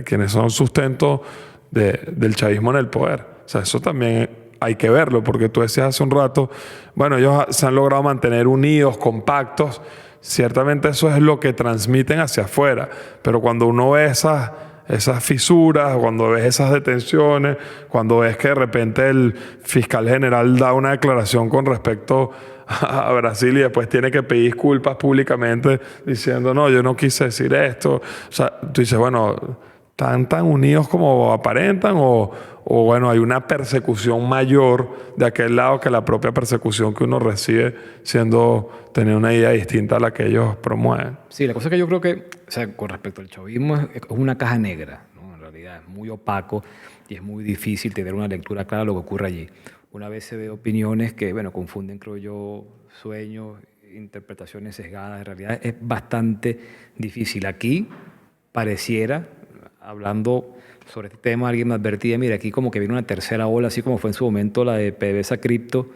[SPEAKER 1] quienes son sustento del chavismo en el poder. O sea, eso también hay que verlo, porque tú decías hace un rato, bueno, ellos se han logrado mantener unidos, compactos. Ciertamente eso es lo que transmiten hacia afuera, pero cuando uno ve esas fisuras, cuando ves esas detenciones, cuando ves que de repente el fiscal general da una declaración con respecto a Brasil y después tiene que pedir disculpas públicamente diciendo, no, yo no quise decir esto. O sea, tú dices, bueno, ¿están tan unidos como aparentan o bueno, hay una persecución mayor de aquel lado que la propia persecución que uno recibe teniendo una idea distinta a la que ellos promueven?
[SPEAKER 3] Sí, la cosa es que yo creo que, o sea, con respecto al chavismo, es una caja negra, ¿no? En realidad es muy opaco y es muy difícil tener una lectura clara de lo que ocurre allí. Una vez se ve opiniones que, bueno, confunden, creo yo, sueños, interpretaciones sesgadas. En realidad es bastante difícil. Aquí pareciera, hablando sobre este tema, alguien me advertía, mira, aquí como que viene una tercera ola, así como fue en su momento la de PDVSA Cripto,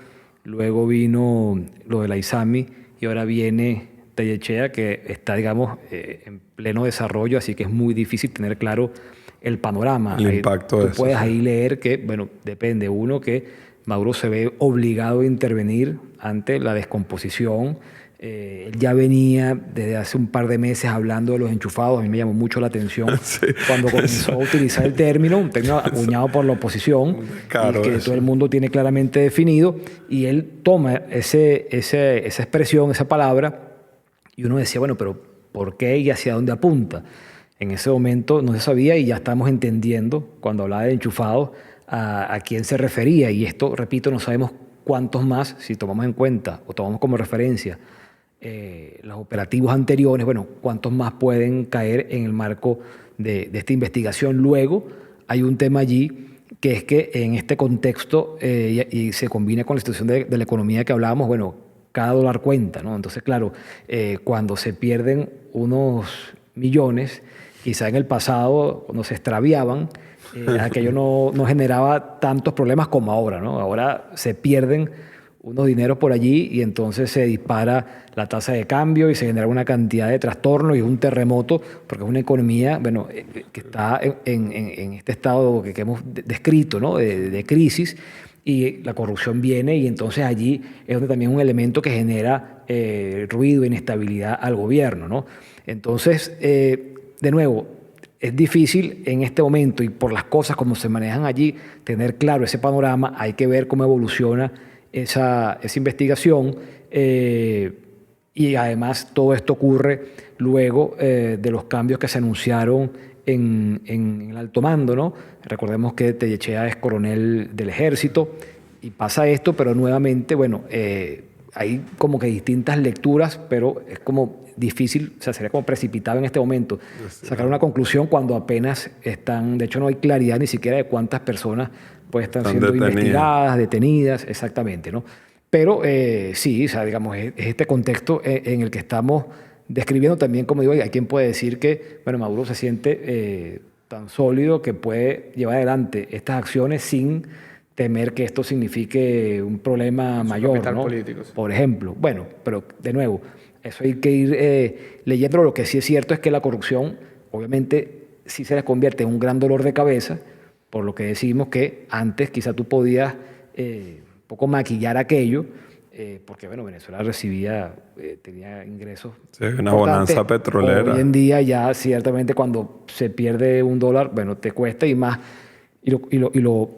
[SPEAKER 3] luego vino lo de la ISAMI y ahora viene Tellechea, que está, digamos, en pleno desarrollo, así que es muy difícil tener claro el panorama.
[SPEAKER 1] El impacto de eso.
[SPEAKER 3] Tú puedes ahí leer que, bueno, depende. Uno, que Maduro se ve obligado a intervenir ante la descomposición. Él ya venía desde hace un par de meses hablando de los enchufados. A mí me llamó mucho la atención cuando comenzó a utilizar el término, un término acuñado por la oposición, y que todo el mundo tiene claramente definido. Y él toma esa expresión, esa palabra, y uno decía, bueno, pero ¿por qué y hacia dónde apunta? En ese momento no se sabía y ya estamos entendiendo, cuando hablaba de enchufados, a quién se refería. Y esto, repito, no sabemos cuántos más, si tomamos en cuenta o tomamos como referencia los operativos anteriores, bueno, cuántos más pueden caer en el marco de esta investigación. Luego hay un tema allí que es que en este contexto, y se combina con la situación de la economía que hablábamos, bueno, cada dólar cuenta, ¿no? Entonces, claro, cuando se pierden unos millones, quizá en el pasado, cuando se extraviaban, aquello no generaba tantos problemas como ahora, ¿no? Ahora se pierden unos dineros por allí y entonces se dispara la tasa de cambio y se genera una cantidad de trastornos y es un terremoto, porque es una economía, bueno, que está en este estado que hemos descrito, ¿no? De crisis, y la corrupción viene y entonces allí es donde también es un elemento que genera ruido e inestabilidad al gobierno, ¿no? Entonces, de nuevo, es difícil en este momento y por las cosas como se manejan allí tener claro ese panorama. Hay que ver cómo evoluciona esa investigación, y además todo esto ocurre luego de los cambios que se anunciaron en el alto mando, ¿no? Recordemos que Tellechea es coronel del ejército y pasa esto, pero nuevamente, bueno, hay como que distintas lecturas, pero es como difícil, o sea, sería como precipitado en este momento sacar una conclusión cuando apenas están, de hecho no hay claridad ni siquiera de cuántas personas pues están siendo investigadas, detenidas, exactamente, ¿no? Pero sí, o sea, digamos, es este contexto en el que estamos describiendo también, como digo, hay quien puede decir que, bueno, Maduro se siente tan sólido que puede llevar adelante estas acciones sin temer que esto signifique un problema mayor, ¿no?
[SPEAKER 2] Político, sí.
[SPEAKER 3] Por ejemplo. Bueno, pero de nuevo, eso hay que ir leyendo. Lo que sí es cierto es que la corrupción, obviamente, sí se les convierte en un gran dolor de cabeza, por lo que decimos que antes quizá tú podías un poco maquillar aquello, porque bueno, Venezuela tenía ingresos.
[SPEAKER 1] Sí, una bonanza petrolera.
[SPEAKER 3] Hoy en día ya ciertamente cuando se pierde un dólar, bueno, te cuesta y más, y lo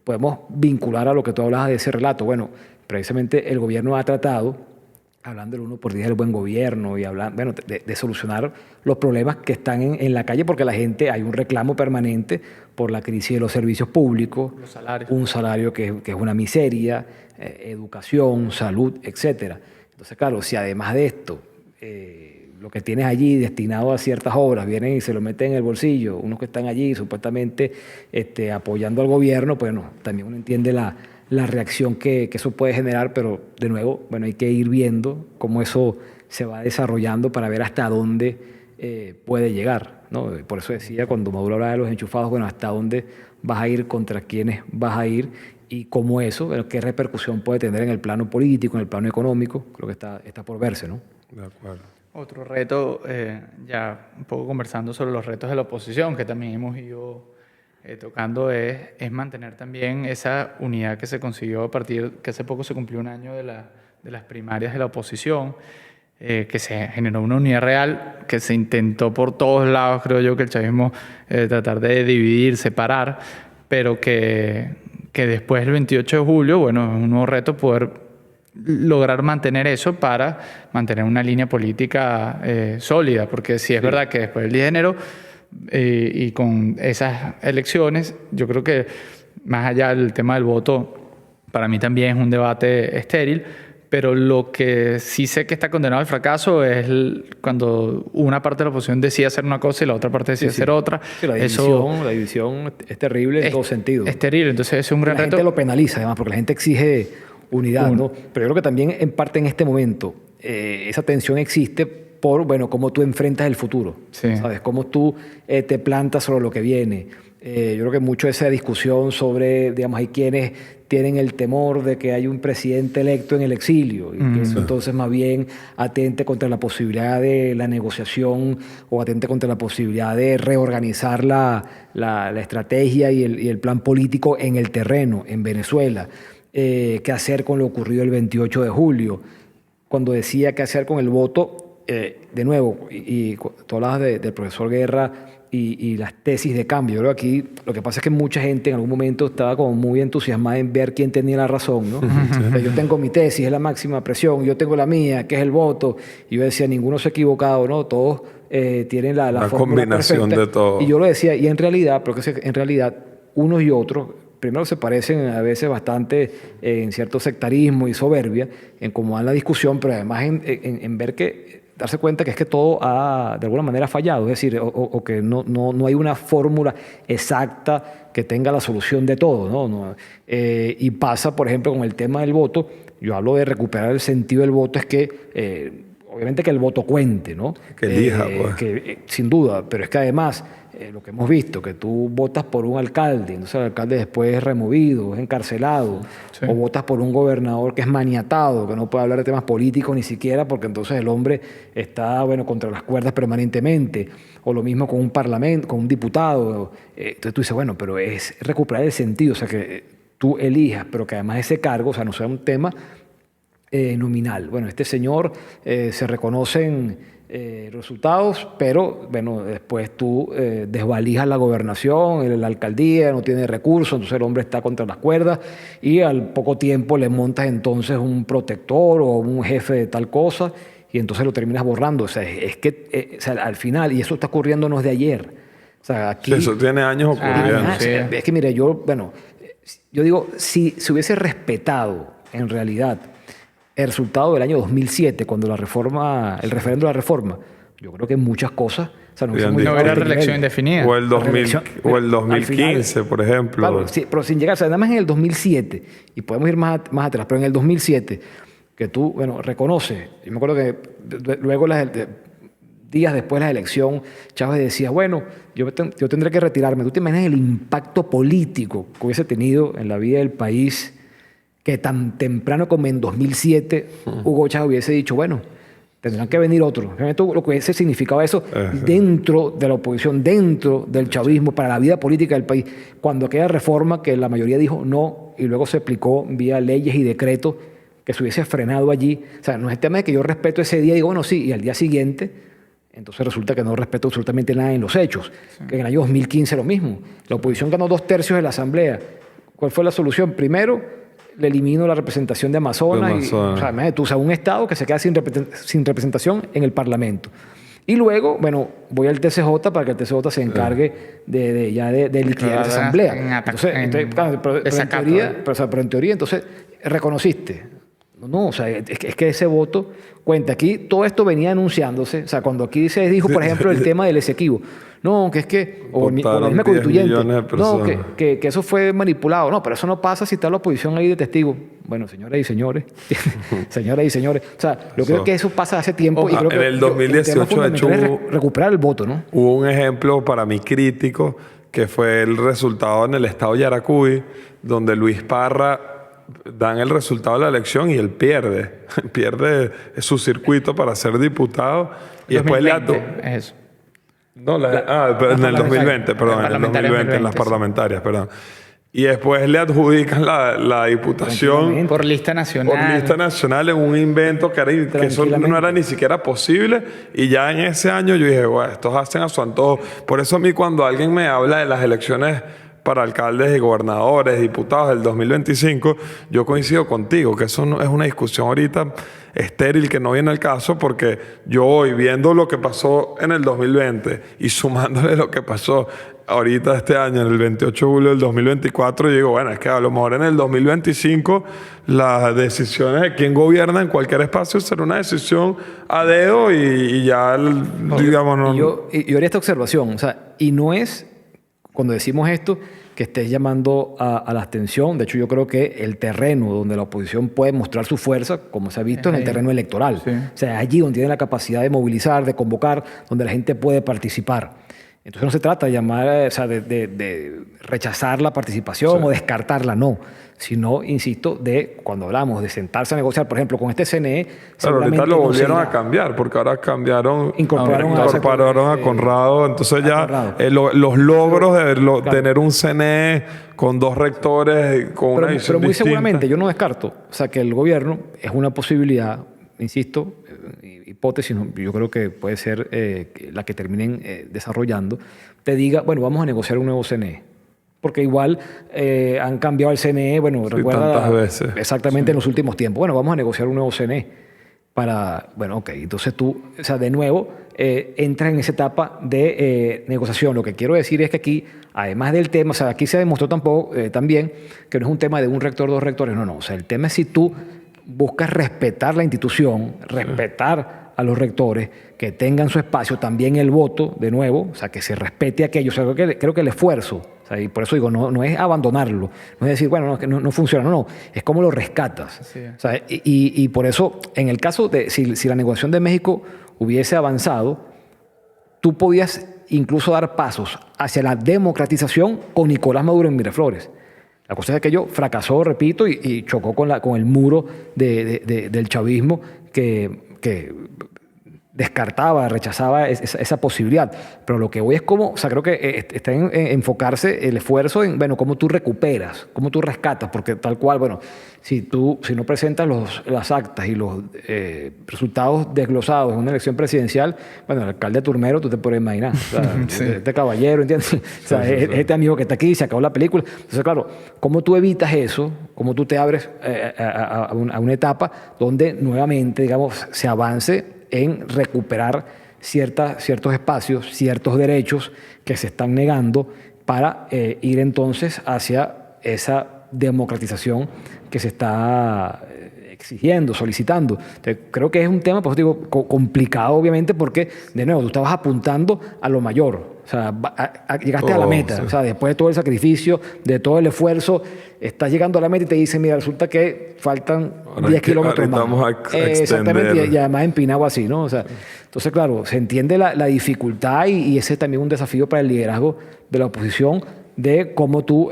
[SPEAKER 3] podemos vincular a lo que tú hablabas de ese relato. Bueno, precisamente el gobierno ha tratado, hablando del 1 por 10 del buen gobierno y hablando, bueno, de solucionar los problemas que están en la calle, porque la gente, hay un reclamo permanente por la crisis de los servicios públicos,
[SPEAKER 2] los salarios.
[SPEAKER 3] un salario que es una miseria, educación, salud, etcétera. Entonces, claro, si además de esto, lo que tienes allí destinado a ciertas obras, vienen y se lo meten en el bolsillo, unos que están allí supuestamente apoyando al gobierno, pues no, también uno entiende la reacción que eso puede generar, pero de nuevo, bueno, hay que ir viendo cómo eso se va desarrollando para ver hasta dónde puede llegar, ¿no? Por eso decía, cuando Maduro hablaba de los enchufados, bueno, hasta dónde vas a ir, contra quiénes vas a ir y cómo eso, bueno, qué repercusión puede tener en el plano político, en el plano económico, creo que está por verse, ¿no?
[SPEAKER 1] De acuerdo.
[SPEAKER 2] Otro reto, ya un poco conversando sobre los retos de la oposición, que también hemos ido tocando, es mantener también esa unidad que se consiguió a partir, que hace poco se cumplió un año de las primarias de la oposición, que se generó una unidad real, que se intentó por todos lados, creo yo, que el chavismo tratar de dividir, separar, pero que después del 28 de julio, bueno, es un nuevo reto poder lograr mantener eso para mantener una línea política sólida, porque sí es verdad que después del 10 de enero y con esas elecciones, yo creo que más allá del tema del voto, para mí también es un debate estéril, pero lo que sí sé que está condenado al fracaso es cuando una parte de la oposición decide hacer una cosa y la otra parte decide hacer otra.
[SPEAKER 3] Sí, la división es terrible en todo sentido.
[SPEAKER 2] Es terrible, entonces es un gran reto.
[SPEAKER 3] La gente lo penaliza además porque la gente exige unidad, ¿no? Pero yo creo que también en parte en este momento esa tensión existe por, bueno, cómo tú enfrentas el futuro,
[SPEAKER 2] Sí.
[SPEAKER 3] ¿sabes? Cómo tú te plantas sobre lo que viene. Yo creo que mucho de esa discusión sobre, digamos, hay quienes tienen el temor de que hay un presidente electo en el exilio y que eso entonces más bien atente contra la posibilidad de la negociación o atente contra la posibilidad de reorganizar la estrategia y el plan político en el terreno, en Venezuela. Qué hacer con lo ocurrido el 28 de julio. Cuando decía qué hacer con el voto, de nuevo, y tú hablabas del profesor Guerra y las tesis de cambio. Yo creo que aquí lo que pasa es que mucha gente en algún momento estaba como muy entusiasmada en ver quién tenía la razón, ¿no? O sea, yo tengo mi tesis, es la máxima presión, yo tengo la mía, que es el voto. Y yo decía, ninguno se ha equivocado, ¿no? Todos tienen la fórmula
[SPEAKER 1] combinación
[SPEAKER 3] perfecta.
[SPEAKER 1] de todo.
[SPEAKER 3] Y yo lo decía, y en realidad, porque en realidad unos y otros primero se parecen a veces bastante en cierto sectarismo y soberbia en cómo dan la discusión, pero además en ver que darse cuenta que es que todo ha de alguna manera fallado, es decir, o que no hay una fórmula exacta que tenga la solución de todo, ¿no? Y pasa, por ejemplo, con el tema del voto. Yo hablo de recuperar el sentido del voto, es que obviamente que el voto cuente, ¿no?
[SPEAKER 1] Que elija, pues.
[SPEAKER 3] Sin duda, pero es que además lo que hemos visto, que tú votas por un alcalde, entonces el alcalde después es removido, es encarcelado,
[SPEAKER 2] Sí.
[SPEAKER 3] o votas por un gobernador que es maniatado, que no puede hablar de temas políticos ni siquiera porque entonces el hombre está, bueno, contra las cuerdas permanentemente, o lo mismo con un parlamento, con un diputado. Entonces tú dices, bueno, pero es recuperar el sentido, o sea, que tú elijas, pero que además ese cargo, o sea, no sea un tema nominal. Bueno, este señor se reconocen resultados, pero bueno, después tú desvalijas la gobernación, la alcaldía no tiene recursos, entonces el hombre está contra las cuerdas y al poco tiempo le montas entonces un protector o un jefe de tal cosa y entonces lo terminas borrando. O sea, es que o sea, al final, y eso está ocurriendo no es de ayer. O sea, aquí,
[SPEAKER 1] Sí, eso tiene años ocurriendo.
[SPEAKER 2] sí.
[SPEAKER 3] Es que mire, yo digo, si se hubiese respetado en realidad el resultado del año 2007, cuando el referéndum de la reforma, yo creo que muchas cosas, o sea, no
[SPEAKER 1] Bien
[SPEAKER 3] hubiésemos
[SPEAKER 1] dicho.
[SPEAKER 2] No
[SPEAKER 3] llegado a
[SPEAKER 2] era
[SPEAKER 3] este
[SPEAKER 2] reelección
[SPEAKER 3] nivel.
[SPEAKER 2] indefinida.
[SPEAKER 1] O el, 2000, o el
[SPEAKER 3] Al
[SPEAKER 1] 2015,
[SPEAKER 3] final,
[SPEAKER 1] por ejemplo.
[SPEAKER 3] Claro, sí, pero sin llegar, o sea, nada más en el 2007, y podemos ir más atrás, pero en el 2007, que tú, bueno, reconoces, yo me acuerdo que luego días después de la elección, Chávez decía, bueno, yo tendré que retirarme. ¿Tú te imaginas el impacto político que hubiese tenido en la vida del país que tan temprano como en 2007 Hugo Chávez hubiese dicho, bueno, tendrán que venir otros? Realmente lo que hubiese significado eso dentro de la oposición, dentro del chavismo, para la vida política del país, cuando aquella reforma que la mayoría dijo no y luego se aplicó vía leyes y decretos, que se hubiese frenado allí. O sea, no es el tema de que yo respeto ese día y digo, bueno, sí, y al día siguiente, entonces resulta que no respeto absolutamente nada en los hechos. Sí. Que en el año 2015 lo mismo. La oposición ganó 2/3 de la Asamblea. ¿Cuál fue la solución? Primero, le elimino la representación de Amazonas. O sea, tú usas un Estado que se queda sin representación en el Parlamento. Y luego, bueno, voy al TCJ para que el TCJ se encargue de liquidar esa asamblea. Pero en teoría, entonces, reconociste. No, o sea, es que ese voto cuenta. Aquí todo esto venía anunciándose. O sea, cuando aquí se dijo, por ejemplo, el tema del Esequibo. No, que es que... O la misma constituyente. No, que eso fue manipulado. No, pero eso no pasa si está la oposición ahí de testigo. Bueno, señoras y señores. Señoras y señores. O sea, yo creo que eso pasa hace tiempo. Y creo que
[SPEAKER 1] en el 2018, de hecho,
[SPEAKER 3] recuperar el voto, ¿no?
[SPEAKER 1] Hubo un ejemplo para mí crítico que fue el resultado en el estado de Yaracuy, donde Luis Parra dan el resultado de la elección y él pierde. Pierde su circuito para ser diputado. Y después
[SPEAKER 2] 2020, es eso.
[SPEAKER 1] No, en el 2020, perdón, en el 2020, en las parlamentarias, perdón. Y después le adjudican la diputación
[SPEAKER 2] Por lista nacional.
[SPEAKER 1] por lista nacional en un invento que eso no era ni siquiera posible. Y ya en ese año yo dije, bueno, estos hacen a su antojo. Por eso a mí cuando alguien me habla de las elecciones para alcaldes y gobernadores, diputados del 2025, yo coincido contigo, que eso no es una discusión ahorita estéril que no viene al caso, porque yo hoy viendo lo que pasó en el 2020 y sumándole lo que pasó ahorita este año, en el 28 de julio del 2024, yo digo, bueno, es que a lo mejor en el 2025 las decisiones de quién gobierna en cualquier espacio será una decisión a dedo y ya, digamos, no...
[SPEAKER 3] Yo haría esta observación, o sea, y no es, cuando decimos esto, que estés llamando a la abstención. De hecho, yo creo que el terreno donde la oposición puede mostrar su fuerza, como se ha visto, en el terreno electoral. Sí. O sea, allí donde tiene la capacidad de movilizar, de convocar, donde la gente puede participar. Entonces no se trata de llamar, o sea, de rechazar la participación o descartarla, no. Sino, insisto, de cuando hablamos de sentarse a negociar, por ejemplo, con este CNE...
[SPEAKER 1] Pero ahorita lo volvieron a cambiar, porque ahora incorporaron a Conrado. Entonces ya los logros de tener un CNE con 2 rectores, con una visión
[SPEAKER 3] Pero muy
[SPEAKER 1] distinta.
[SPEAKER 3] seguramente, yo no descarto, o sea, que el gobierno es una posibilidad, insisto, hipótesis, yo creo que puede ser la que terminen desarrollando, te diga, bueno, vamos a negociar un nuevo CNE. Porque igual han cambiado el CNE, bueno,
[SPEAKER 1] sí,
[SPEAKER 3] recuerda
[SPEAKER 1] tantas veces.
[SPEAKER 3] Exactamente en los últimos tiempos. Bueno, vamos a negociar un nuevo CNE para, bueno, ok, entonces tú, o sea, de nuevo entras en esa etapa de negociación. Lo que quiero decir es que aquí, además del tema, o sea, aquí se demostró también que no es un tema de un rector, 2 rectores, no, o sea, el tema es si tú buscas respetar la institución, respetar a los rectores, que tengan su espacio, también el voto, de nuevo, o sea, que se respete aquello. O sea, creo que el esfuerzo, o sea, y por eso digo, no es abandonarlo, no es decir, bueno, que no funciona, no, es cómo lo rescatas. O sea, y por eso, en el caso de, si la negociación de México hubiese avanzado, tú podías incluso dar pasos hacia la democratización con Nicolás Maduro en Miraflores. La cosa es que aquello fracasó, repito, y chocó con el muro del chavismo que descartaba, rechazaba esa posibilidad. Pero lo que voy es cómo, o sea, creo que está en enfocarse el esfuerzo en, bueno, cómo tú recuperas, cómo tú rescatas, porque tal cual, bueno, si no presentas las actas y los resultados desglosados en una elección presidencial, bueno, el alcalde Turmero, tú te puedes imaginar, o sea, sí. Este caballero, ¿entiendes? O sea, sí, este amigo que está aquí, se acabó la película. Entonces, claro, ¿cómo tú evitas eso? ¿Cómo tú te abres a una etapa donde nuevamente, digamos, se avance en recuperar ciertos espacios, ciertos derechos que se están negando para ir entonces hacia esa democratización que se está exigiendo, solicitando? Entonces, creo que es un tema, pues digo, complicado obviamente, porque de nuevo tú estabas apuntando a lo mayor. O sea, llegaste a la meta. Sí. O sea, después de todo el sacrificio, de todo el esfuerzo, estás llegando a la meta y te dicen, mira, resulta que faltan 10 kilómetros más.
[SPEAKER 1] Vamos a
[SPEAKER 3] exactamente, y además empinado así, ¿no? O sea, entonces, claro, se entiende la dificultad y ese es también un desafío para el liderazgo de la oposición, de cómo tú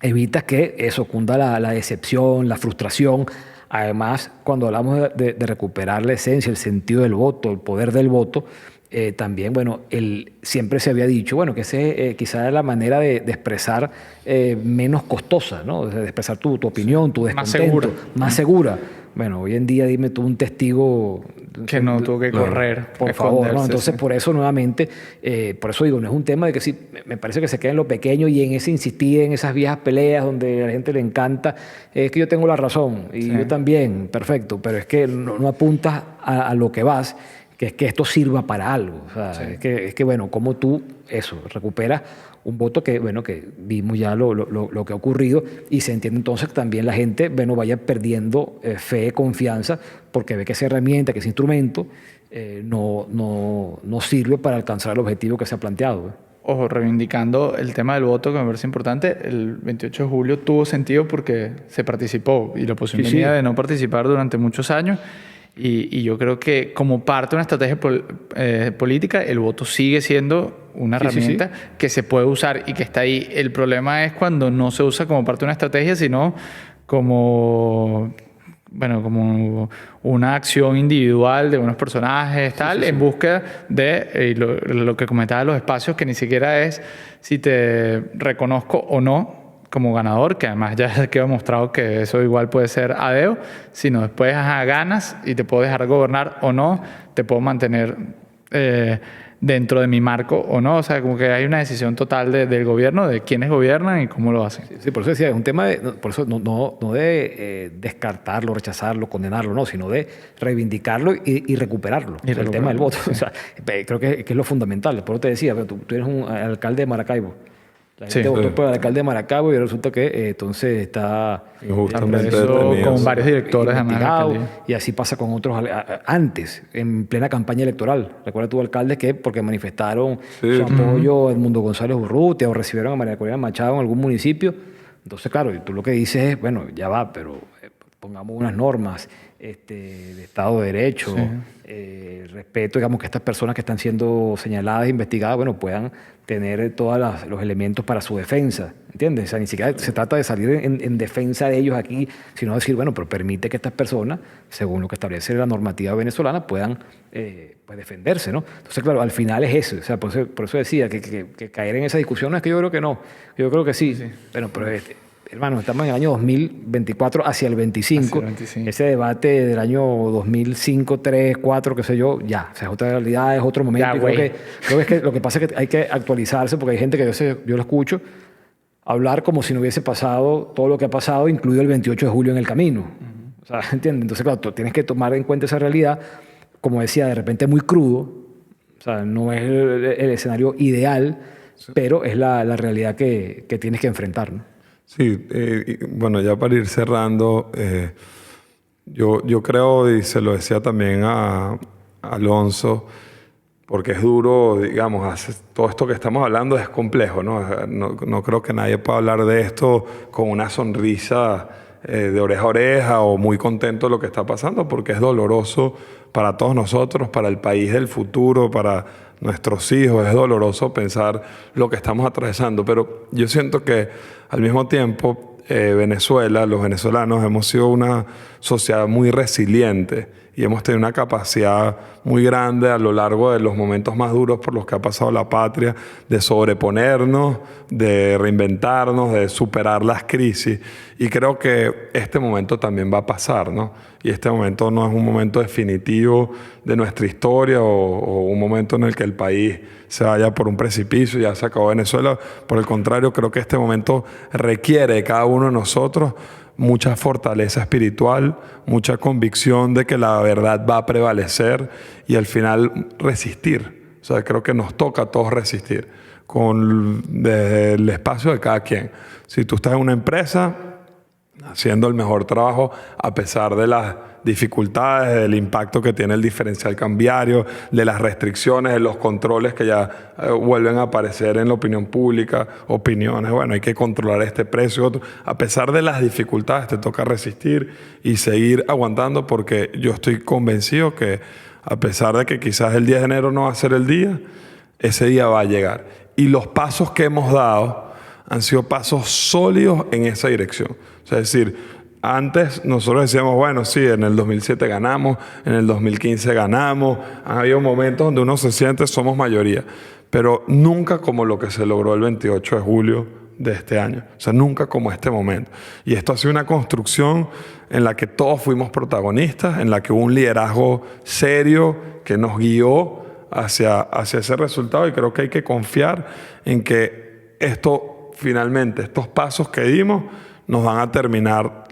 [SPEAKER 3] evitas que eso cunda la decepción, la frustración. Además, cuando hablamos de recuperar la esencia, el sentido del voto, el poder del voto, también, bueno, siempre se había dicho, bueno, que ese quizás es la manera de expresar menos costosa, ¿no? De expresar tu opinión, tu descontento. Más segura. Bueno, hoy en día dime tú un testigo...
[SPEAKER 2] Que no tuvo que correr.
[SPEAKER 3] Por favor, ¿no? Entonces, por eso nuevamente, por eso digo, no es un tema de que sí, me parece que se queda en lo pequeño y en ese insistir en esas viejas peleas donde a la gente le encanta, es que yo tengo la razón y yo también, perfecto, pero es que no apuntas a lo que vas, que es que esto sirva para algo. O sea, es que bueno, como tú eso, recuperas un voto que, bueno, que vimos ya lo que ha ocurrido y se entiende entonces que también la gente, bueno, vaya perdiendo fe, confianza, porque ve que esa herramienta, que ese instrumento no sirve para alcanzar el objetivo que se ha planteado.
[SPEAKER 2] Ojo, reivindicando el tema del voto, que me parece importante, el 28 de julio tuvo sentido porque se participó y la oposición venía de no participar durante muchos años. Y yo creo que como parte de una estrategia política, el voto sigue siendo una herramienta que se puede usar y que está ahí. El problema es cuando no se usa como parte de una estrategia, sino como, bueno, como una acción individual de unos personajes, tal, en búsqueda de lo que comentaba de los espacios, que ni siquiera es si te reconozco o no como ganador, que además ya quedó demostrado que eso igual puede ser adeo, sino después ganas y te puedo dejar gobernar o no, te puedo mantener dentro de mi marco o no. O sea, como que hay una decisión total del gobierno, de quiénes gobiernan y cómo lo hacen.
[SPEAKER 3] Sí, por eso decía, es un tema de, por eso no de descartarlo, rechazarlo, condenarlo, no, sino de reivindicarlo y recuperarlo. O sea, el tema del voto. Sí. O sea, creo que es lo fundamental. Por eso te decía, tú eres un alcalde de Maracaibo. La gente votó por el alcalde de Maracaibo y resulta que entonces está
[SPEAKER 1] justamente
[SPEAKER 2] con varios directores
[SPEAKER 3] investigado, y así pasa con otros antes, en plena campaña electoral. Recuerda tú alcaldes que porque manifestaron su apoyo a Edmundo González Urrutia o recibieron a María Corina Machado en algún municipio. Entonces, claro, tú lo que dices es, bueno, ya va, pero pongamos unas normas de Estado de Derecho, respeto, digamos, que estas personas que están siendo señaladas e investigadas, bueno, puedan tener todos los elementos para su defensa, ¿entiendes? O sea, ni siquiera se trata de salir en defensa de ellos aquí, sino decir, bueno, pero permite que estas personas, según lo que establece la normativa venezolana, puedan pues defenderse, ¿no? Entonces, claro, al final es eso. O sea, por eso decía que caer en esa discusión no es que yo creo que no. Yo creo que sí. Bueno, pero hermano, estamos en el año 2024 hacia el 25. Ese debate del año 2005, 3, 4, qué sé yo, ya. O sea, es otra realidad, es otro momento.
[SPEAKER 2] Ya,
[SPEAKER 3] creo que lo que pasa es que hay que actualizarse porque hay gente que yo lo escucho hablar como si no hubiese pasado todo lo que ha pasado, incluido el 28 de julio en el camino. O sea, ¿entiendes? Entonces, claro, tú tienes que tomar en cuenta esa realidad, como decía, de repente muy crudo. O sea, no es el escenario ideal, pero es la realidad que tienes que enfrentar, ¿no?
[SPEAKER 1] Sí, bueno, ya para ir cerrando, yo creo, y se lo decía también a Alonso, porque es duro, digamos, todo esto que estamos hablando es complejo, ¿no? No creo que nadie pueda hablar de esto con una sonrisa de oreja a oreja o muy contento de lo que está pasando, porque es doloroso para todos nosotros, para el país del futuro, para nuestros hijos. Es doloroso pensar lo que estamos atravesando, pero yo siento que al mismo tiempo Venezuela, los venezolanos hemos sido una sociedad muy resiliente y hemos tenido una capacidad muy grande a lo largo de los momentos más duros por los que ha pasado la patria, de sobreponernos, de reinventarnos, de superar las crisis. Y creo que este momento también va a pasar, ¿no? Y este momento no es un momento definitivo de nuestra historia o un momento en el que el país se vaya por un precipicio y ya se acabó Venezuela. Por el contrario, creo que este momento requiere de cada uno de nosotros mucha fortaleza espiritual, mucha convicción de que la verdad va a prevalecer y al final resistir. O sea, creo que nos toca a todos resistir desde el espacio de cada quien. Si tú estás en una empresa haciendo el mejor trabajo a pesar de las dificultades, del impacto que tiene el diferencial cambiario, de las restricciones, de los controles que ya vuelven a aparecer en la opinión pública, opiniones, bueno, hay que controlar este precio, otro. A pesar de las dificultades, te toca resistir y seguir aguantando, porque yo estoy convencido que a pesar de que quizás el 10 de enero no va a ser el día, ese día va a llegar. Y los pasos que hemos dado han sido pasos sólidos en esa dirección. O sea, es decir, antes nosotros decíamos, bueno, sí, en el 2007 ganamos, en el 2015 ganamos, han habido momentos donde uno se siente, somos mayoría, pero nunca como lo que se logró el 28 de julio de este año. O sea, nunca como este momento. Y esto ha sido una construcción en la que todos fuimos protagonistas, en la que hubo un liderazgo serio que nos guió hacia ese resultado, y creo que hay que confiar en que finalmente, estos pasos que dimos nos van a terminar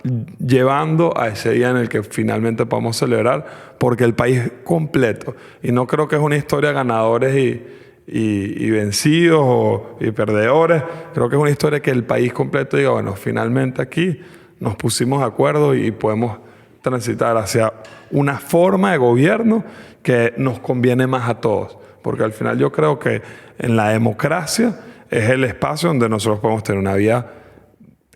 [SPEAKER 1] llevando a ese día en el que finalmente podamos celebrar, porque el país completo, y no creo que es una historia de ganadores y vencidos y perdedores, creo que es una historia que el país completo diga, bueno, finalmente aquí nos pusimos de acuerdo y podemos transitar hacia una forma de gobierno que nos conviene más a todos, porque al final yo creo que en la democracia es el espacio donde nosotros podemos tener una vida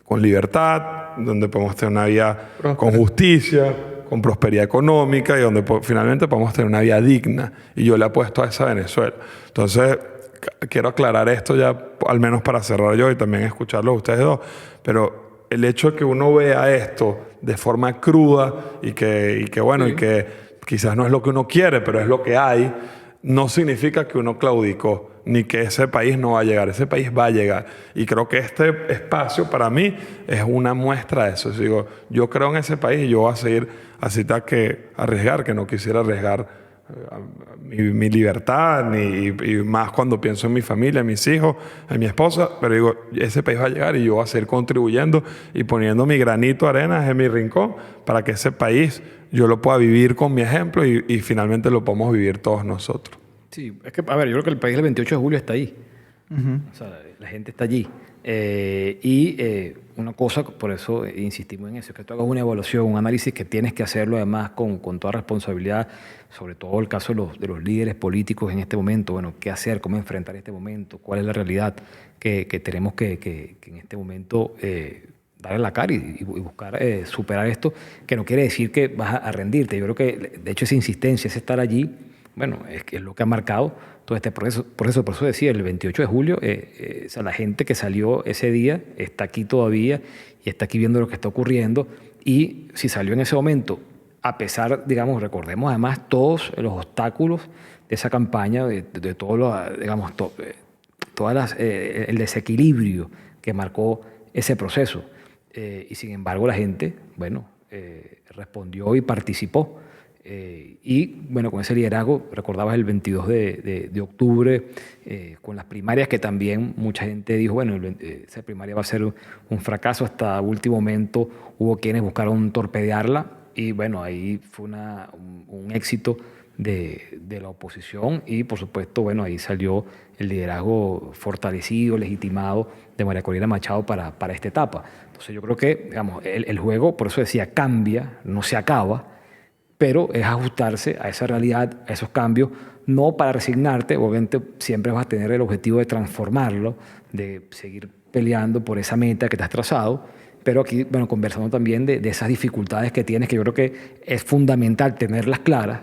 [SPEAKER 1] con libertad, donde podemos tener una vida con justicia, con prosperidad económica y donde finalmente podemos tener una vida digna. Y yo le apuesto a esa Venezuela. Entonces, quiero aclarar esto ya, al menos para cerrar yo y también escucharlo a ustedes dos, pero el hecho de que uno vea esto de forma cruda y que bueno, y que quizás no es lo que uno quiere, pero es lo que hay, no significa que uno claudicó, ni que ese país no va a llegar. Ese país va a llegar. Y creo que este espacio para mí es una muestra de eso. Digo, yo creo en ese país y yo voy a seguir así tal que arriesgar, que no quisiera arriesgar mi libertad, y más cuando pienso en mi familia, en mis hijos, en mi esposa. Pero digo, ese país va a llegar y yo voy a seguir contribuyendo y poniendo mi granito de arena en mi rincón para que ese país yo lo pueda vivir con mi ejemplo y finalmente lo podamos vivir todos nosotros.
[SPEAKER 3] Sí, es que, a ver, yo creo que el país del 28 de julio está ahí. O sea, la gente está allí. Una cosa, por eso insistimos en eso, es que tú hagas una evaluación, un análisis que tienes que hacerlo además con toda responsabilidad, sobre todo el caso de los líderes políticos en este momento. Bueno, qué hacer, cómo enfrentar este momento, cuál es la realidad que tenemos que en este momento darle la cara y buscar superar esto, que no quiere decir que vas a rendirte. Yo creo que, de hecho, esa insistencia, ese estar allí, bueno, es lo que ha marcado todo este proceso. Por eso decía, el 28 de julio, o sea, la gente que salió ese día está aquí todavía y está aquí viendo lo que está ocurriendo. Y si salió en ese momento, a pesar, digamos, recordemos además todos los obstáculos de esa campaña, de todos los, digamos, el desequilibrio que marcó ese proceso. Y sin embargo la gente, bueno, respondió y participó. Y bueno, con ese liderazgo, recordabas el 22 de octubre, con las primarias, que también mucha gente dijo, bueno, esa primaria va a ser un fracaso. Hasta último momento hubo quienes buscaron torpedearla y bueno, ahí fue un éxito de la oposición y por supuesto, bueno, ahí salió el liderazgo fortalecido, legitimado de María Corina Machado para esta etapa. Entonces yo creo que, digamos, el juego, por eso decía, cambia, no se acaba, pero es ajustarse a esa realidad, a esos cambios, no para resignarte. Obviamente siempre vas a tener el objetivo de transformarlo, de seguir peleando por esa meta que te has trazado, pero aquí, bueno, conversando también de esas dificultades que tienes, que yo creo que es fundamental tenerlas claras,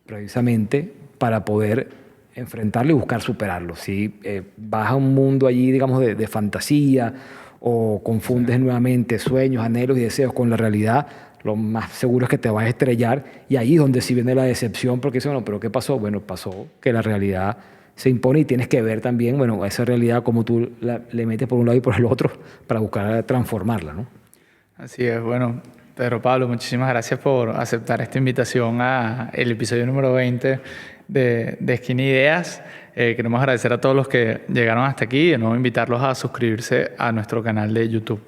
[SPEAKER 3] precisamente para poder enfrentarlo y buscar superarlo. Si vas a un mundo allí, digamos, de fantasía, o confundes nuevamente sueños, anhelos y deseos con la realidad, lo más seguro es que te vas a estrellar, y ahí es donde sí viene la decepción, porque dices, bueno, ¿pero qué pasó? Bueno, pasó que la realidad se impone y tienes que ver también, bueno, esa realidad como tú le metes por un lado y por el otro para buscar transformarla, ¿no?
[SPEAKER 2] Así es, bueno, Pedro Pablo, muchísimas gracias por aceptar esta invitación a el episodio número 20 de Skinny Ideas. Queremos agradecer a todos los que llegaron hasta aquí y de nuevo invitarlos a suscribirse a nuestro canal de YouTube.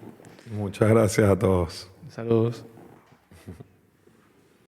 [SPEAKER 1] Muchas gracias a todos.
[SPEAKER 2] Saludos.